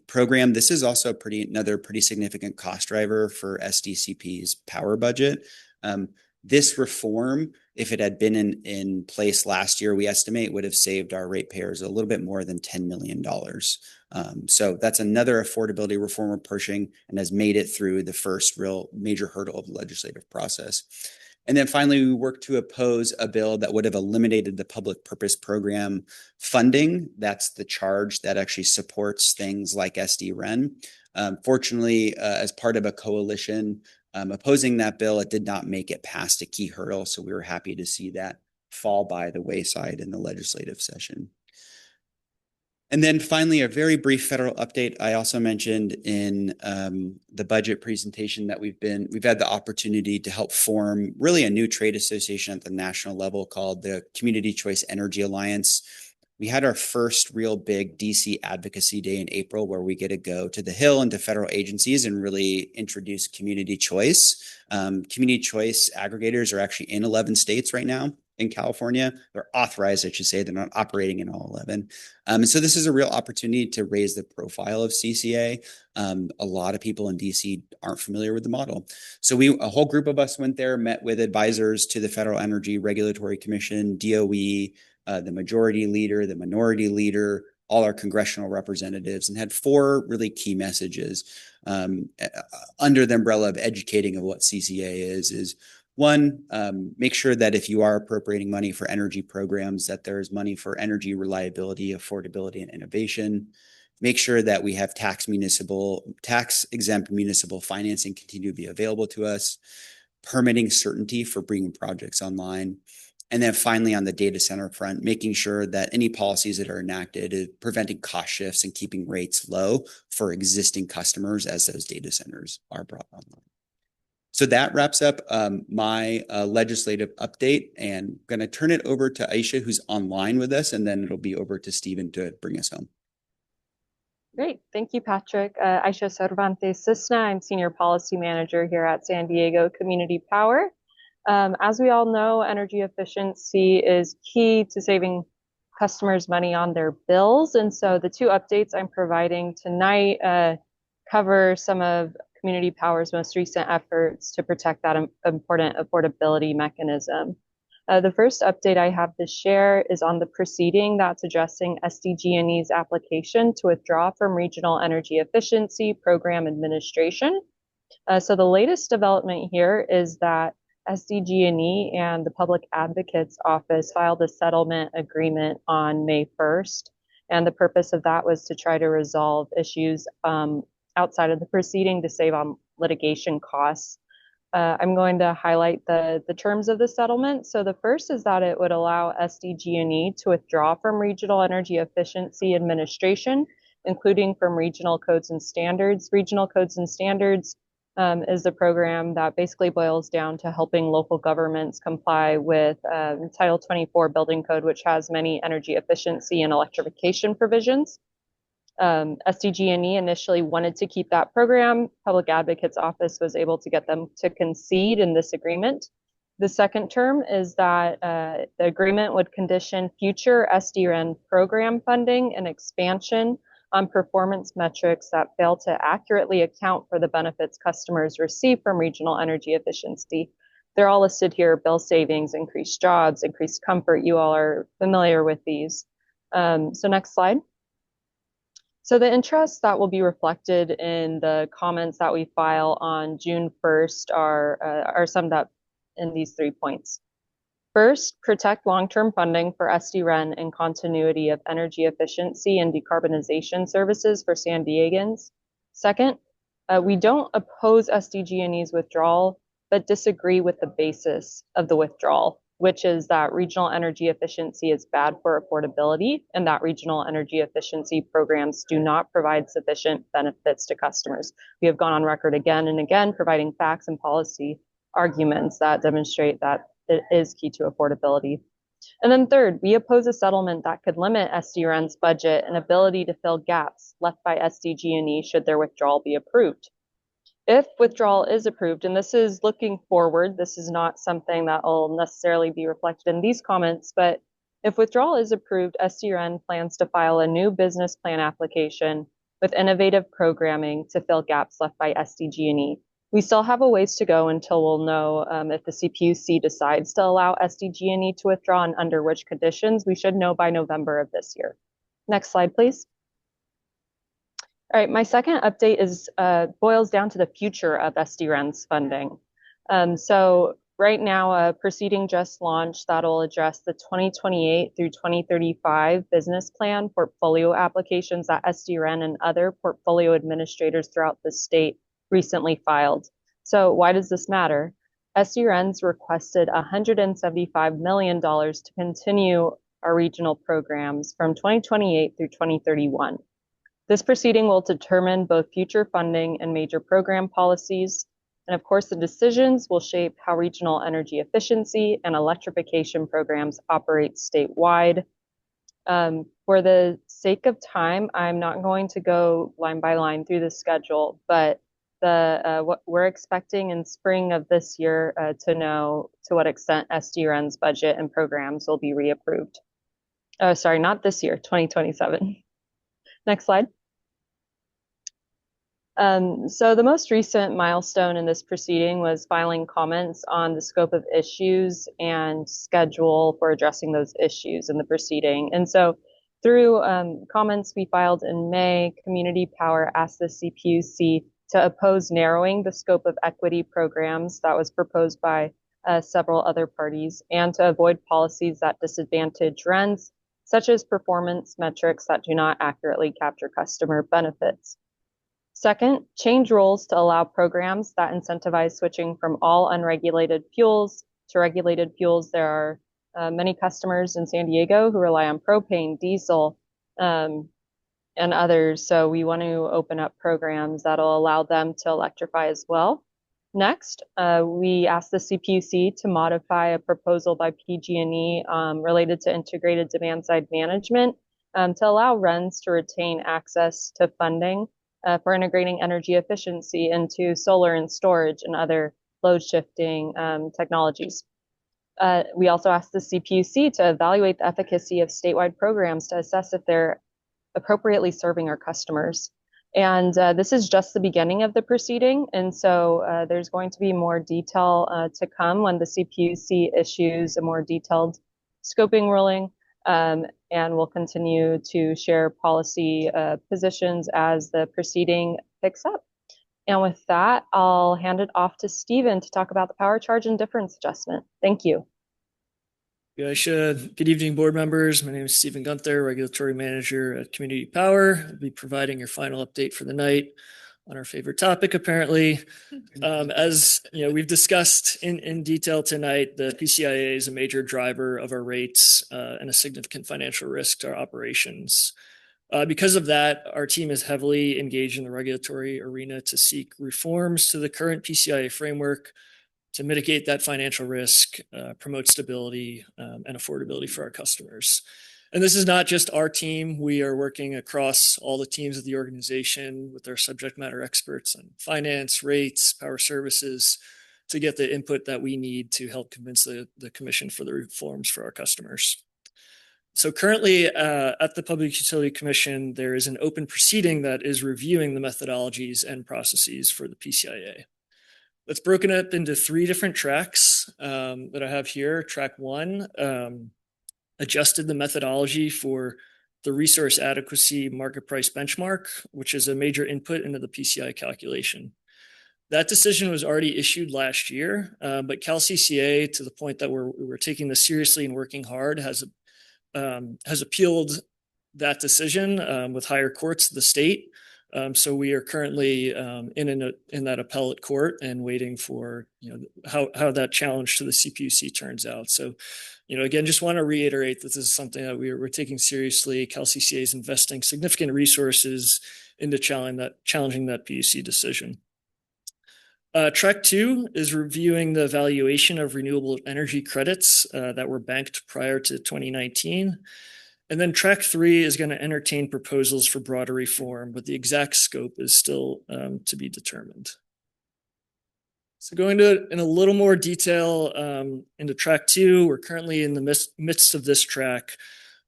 program. This is also another pretty significant cost driver for SDCP's power budget. This reform, if it had been in place last year, we estimate would have saved our ratepayers a little bit more than $10 million. So that's another affordability reform we're pushing and has made it through the first real major hurdle of the legislative process. And then finally, we worked to oppose a bill that would have eliminated the public purpose program funding. That's the charge that actually supports things like SD-REN. Fortunately, as part of a coalition opposing that bill, it did not make it past a key hurdle. So we were happy to see that fall by the wayside in the legislative session. And then finally, a very brief federal update. I also mentioned in the budget presentation that we've had the opportunity to help form really a new trade association at the national level called the Community Choice Energy Alliance. We had our first real big DC advocacy day in April where we get to go to the Hill and to federal agencies and really introduce community choice. Community choice aggregators are actually in 11 states right now in California. They're authorized, I should say. They're not operating in all 11. And so this is a real opportunity to raise the profile of CCA. A lot of people in DC aren't familiar with the model. So a whole group of us went there, met with advisors to the Federal Energy Regulatory Commission, DOE, the majority leader, the minority leader, all our congressional representatives, and had 4 really key messages under the umbrella of educating of what CCA is one, make sure that if you are appropriating money for energy programs, that there is money for energy reliability, affordability, and innovation. Make sure that we have tax exempt municipal financing continue to be available to us, permitting certainty for bringing projects online. And then finally, on the data center front, making sure that any policies that are enacted is preventing cost shifts and keeping rates low for existing customers as those data centers are brought online. So that wraps up my legislative update, and I'm going to turn it over to Aisha, who's online with us, and then it'll be over to Stephen to bring us home. Great. Thank you, Patrick. Aisha Cervantes Cisna. I'm Senior Policy Manager here at San Diego Community Power. As we all know, energy efficiency is key to saving customers money on their bills. And so the 2 updates I'm providing tonight cover some of Community Power's most recent efforts to protect that important affordability mechanism. The first update I have to share is on the proceeding that's addressing SDG&E's application to withdraw from Regional Energy Efficiency Program Administration. So the latest development here is that SDG&E and the Public Advocates Office filed a settlement agreement on May 1st. And the purpose of that was to try to resolve issues outside of the proceeding to save on litigation costs. I'm going to highlight the terms of the settlement. So the first is that it would allow SDG&E to withdraw from Regional Energy Efficiency Administration, including from Regional Codes and Standards. Regional Codes and Standards is the program that basically boils down to helping local governments comply with Title 24 Building Code, which has many energy efficiency and electrification provisions. SDG&E initially wanted to keep that program. Public Advocates Office was able to get them to concede in this agreement. The second term is that the agreement would condition future SDRN program funding and expansion on performance metrics that fail to accurately account for the benefits customers receive from regional energy efficiency. They're all listed here: bill savings, increased jobs, increased comfort. You all are familiar with these. So next slide. So the interests that will be reflected in the comments that we file on June 1st are summed up in these 3 points. First, protect long-term funding for SDRN and continuity of energy efficiency and decarbonization services for San Diegans. Second, we don't oppose SDG&E's withdrawal, but disagree with the basis of the withdrawal, which is that regional energy efficiency is bad for affordability and that regional energy efficiency programs do not provide sufficient benefits to customers. We have gone on record again and again providing facts and policy arguments that demonstrate that it is key to affordability. And then third, we oppose a settlement that could limit SDRN's budget and ability to fill gaps left by SDG&E should their withdrawal be approved. If withdrawal is approved, and this is looking forward, this is not something that will necessarily be reflected in these comments, but if withdrawal is approved, SDRN plans to file a new business plan application with innovative programming to fill gaps left by SDG&E. We still have a ways to go until we'll know if the CPUC decides to allow SDG&E to withdraw and under which conditions. We should know by November of this year. Next slide, please. All right, my second update is boils down to the future of SDRN's funding. So right now, a proceeding just launched that'll address the 2028 through 2035 business plan portfolio applications that SDRN and other portfolio administrators throughout the state recently filed. So why does this matter? SDRN's requested $175 million to continue our regional programs from 2028 through 2031. This proceeding will determine both future funding and major program policies. And of course, the decisions will shape how regional energy efficiency and electrification programs operate statewide. For the sake of time, I'm not going to go line by line through the schedule, but what we're expecting in spring of this year to know to what extent SDRN's budget and programs will be reapproved. Oh, sorry, not this year, 2027. Next slide. So the most recent milestone in this proceeding was filing comments on the scope of issues and schedule for addressing those issues in the proceeding. And so through comments we filed in May, Community Power asked the CPUC to oppose narrowing the scope of equity programs that was proposed by several other parties and to avoid policies that disadvantage rents, such as performance metrics that do not accurately capture customer benefits. Second, change rules to allow programs that incentivize switching from all unregulated fuels to regulated fuels. There are many customers in San Diego who rely on propane, diesel, and others. So we want to open up programs that'll allow them to electrify as well. Next, we asked the CPUC to modify a proposal by PG&E related to integrated demand side management to allow RENs to retain access to funding for integrating energy efficiency into solar and storage and other load shifting technologies. We also asked the CPUC to evaluate the efficacy of statewide programs to assess if they're appropriately serving our customers. And this is just the beginning of the proceeding. And so there's going to be more detail to come when the CPUC issues a more detailed scoping ruling. And we'll continue to share policy positions as the proceeding picks up. And with that, I'll hand it off to Stephen to talk about the power charge and difference adjustment. Thank you. Good evening, board members. My name is Stephen Gunther, Regulatory Manager at Community Power. I'll be providing your final update for the night on our favorite topic, apparently. As you know, we've discussed in detail tonight, the PCIA is a major driver of our rates and a significant financial risk to our operations. Because of that, our team is heavily engaged in the regulatory arena to seek reforms to the current PCIA framework to mitigate that financial risk, promote stability and affordability for our customers. And this is not just our team. We are working across all the teams of the organization with our subject matter experts on finance, rates, power services, to get the input that we need to help convince the commission for the reforms for our customers. So currently at the Public Utility Commission, there is an open proceeding that is reviewing the methodologies and processes for the PCIA. That's broken up into 3 different tracks that I have here. Track 1 adjusted the methodology for the resource adequacy market price benchmark, which is a major input into the PCI calculation. That decision was already issued last year, but CalCCA, to the point that we're taking this seriously and working hard, has appealed that decision with higher courts of the state. So we are currently in that appellate court and waiting for how that challenge to the CPUC turns out. So, again, just want to reiterate that this is something that we're taking seriously. CalCCA is investing significant resources into challenging that PUC decision. Track 2 is reviewing the valuation of renewable energy credits that were banked prior to 2019. And then track 3 is going to entertain proposals for broader reform, but the exact scope is still to be determined. So going in a little more detail into track 2, we're currently in the midst of this track.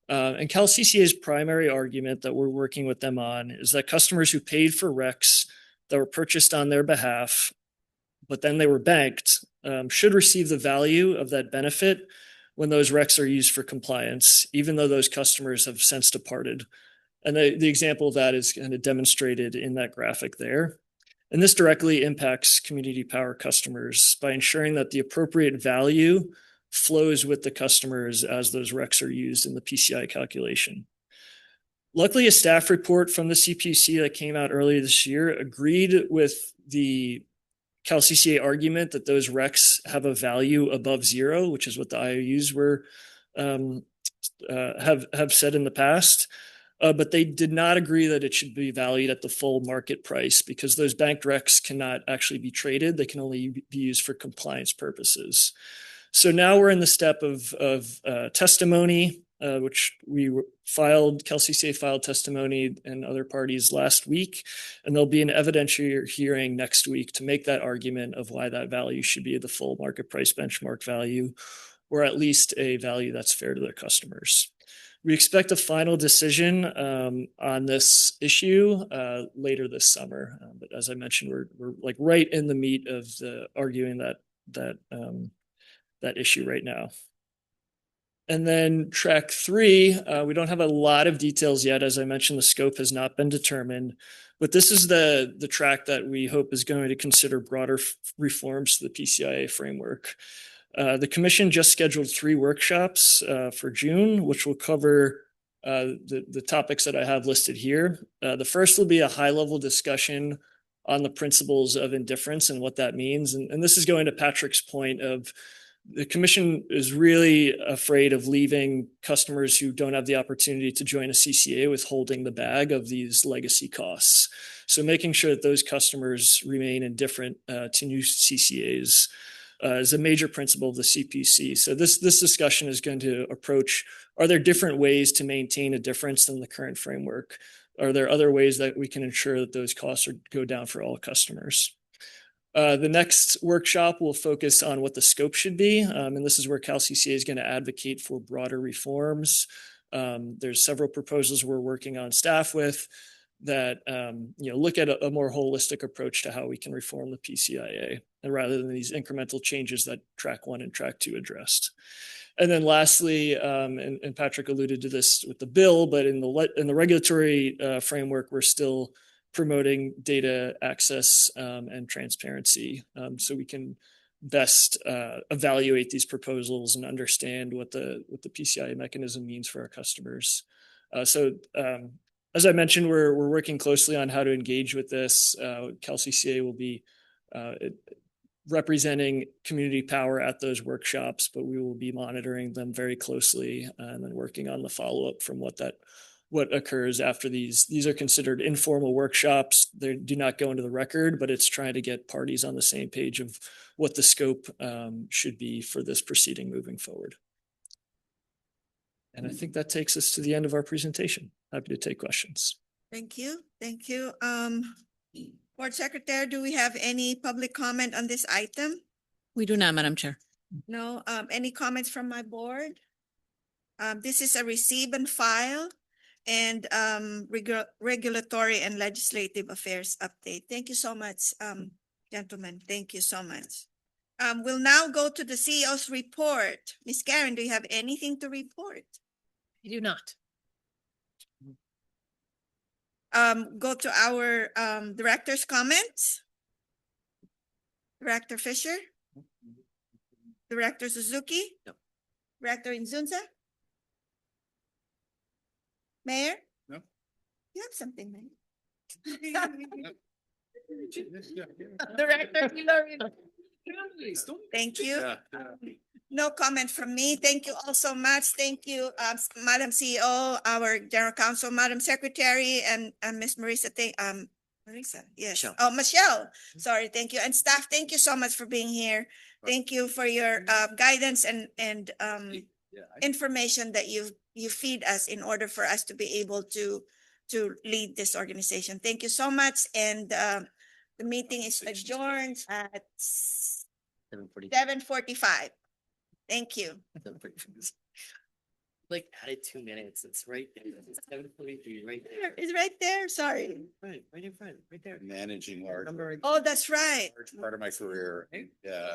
And CalCCA's primary argument that we're working with them on is that customers who paid for RECs that were purchased on their behalf, but then they were banked, should receive the value of that benefit when those RECs are used for compliance, even though those customers have since departed. And the example of that is kind of demonstrated in that graphic there. And this directly impacts Community Power customers by ensuring that the appropriate value flows with the customers as those RECs are used in the PCI calculation. Luckily, a staff report from the CPUC that came out earlier this year agreed with the CalCCA argument that those RECs have a value above 0, which is what the IOUs have said in the past. But they did not agree that it should be valued at the full market price because those banked RECs cannot actually be traded. They can only be used for compliance purposes. So now we're in the step of testimony, which CalCCA filed testimony and other parties last week, and there'll be an evidentiary hearing next week to make that argument of why that value should be the full market price benchmark value, or at least a value that's fair to their customers. We expect a final decision on this issue later this summer, but as I mentioned, we're like right in the meat of the arguing that issue right now. And then track 3, we don't have a lot of details yet. As I mentioned, the scope has not been determined, but this is the track that we hope is going to consider broader reforms to the PCIA framework. The commission just scheduled 3 workshops for June, which will cover the topics that I have listed here. The first will be a high-level discussion on the principles of indifference and what that means. And this is going to Patrick's point of the commission is really afraid of leaving customers who don't have the opportunity to join a CCA with holding the bag of these legacy costs. So making sure that those customers remain indifferent to new CCAs is a major principle of the CPUC. So this discussion is going to approach, are there different ways to maintain a difference than the current framework? Are there other ways that we can ensure that those costs go down for all customers? The next workshop will focus on what the scope should be, and this is where CalCCA is going to advocate for broader reforms. There's several proposals we're working on staff with that look at a more holistic approach to how we can reform the PCIA, and rather than these incremental changes that track 1 and track 2 addressed. And then lastly, and Patrick alluded to this with the bill, but in the regulatory framework, we're still promoting data access and transparency so we can best evaluate these proposals and understand what the PCIA mechanism means for our customers. As I mentioned, we're working closely on how to engage with this. CalCCA will be representing community power at those workshops, but we will be monitoring them very closely and then working on the follow-up from what occurs after these. These are considered informal workshops. They do not go into the record, but it's trying to get parties on the same page of what the scope should be for this proceeding moving forward. And I think that takes us to the end of our presentation. Happy to take questions. Thank you. Thank you. Board Secretary, do we have any public comment on this item? We do not, Madam Chair. No. Any comments from my board? This is a receive and file and regulatory and legislative affairs update. Thank you so much, gentlemen. Thank you so much. We'll now go to the CEO's report. Ms. Karen, do you have anything to report? I do not. Go to our director's comments. Director Fisher? Director Suzuki? No. Director Inzunza? Mayor? No. You have something, Mayor? Director Hillary. Thank you. No comment from me. Thank you all so much. Thank you, Madam CEO, our General Counsel, Madam Secretary, and Ms. Marissa. Marissa, yes. Michelle. Oh, Michelle. Sorry, thank you. And staff, thank you so much for being here. Thank you for your guidance and information that you feed us in order for us to be able to lead this organization. Thank you so much. And the meeting is adjourned at 7:45. Thank you. Like added 2 minutes. It's right there. It's 7:43 right there. It's right there. Sorry. Right in front, right there. Managing large Oh, that's right. part of my career. Yeah.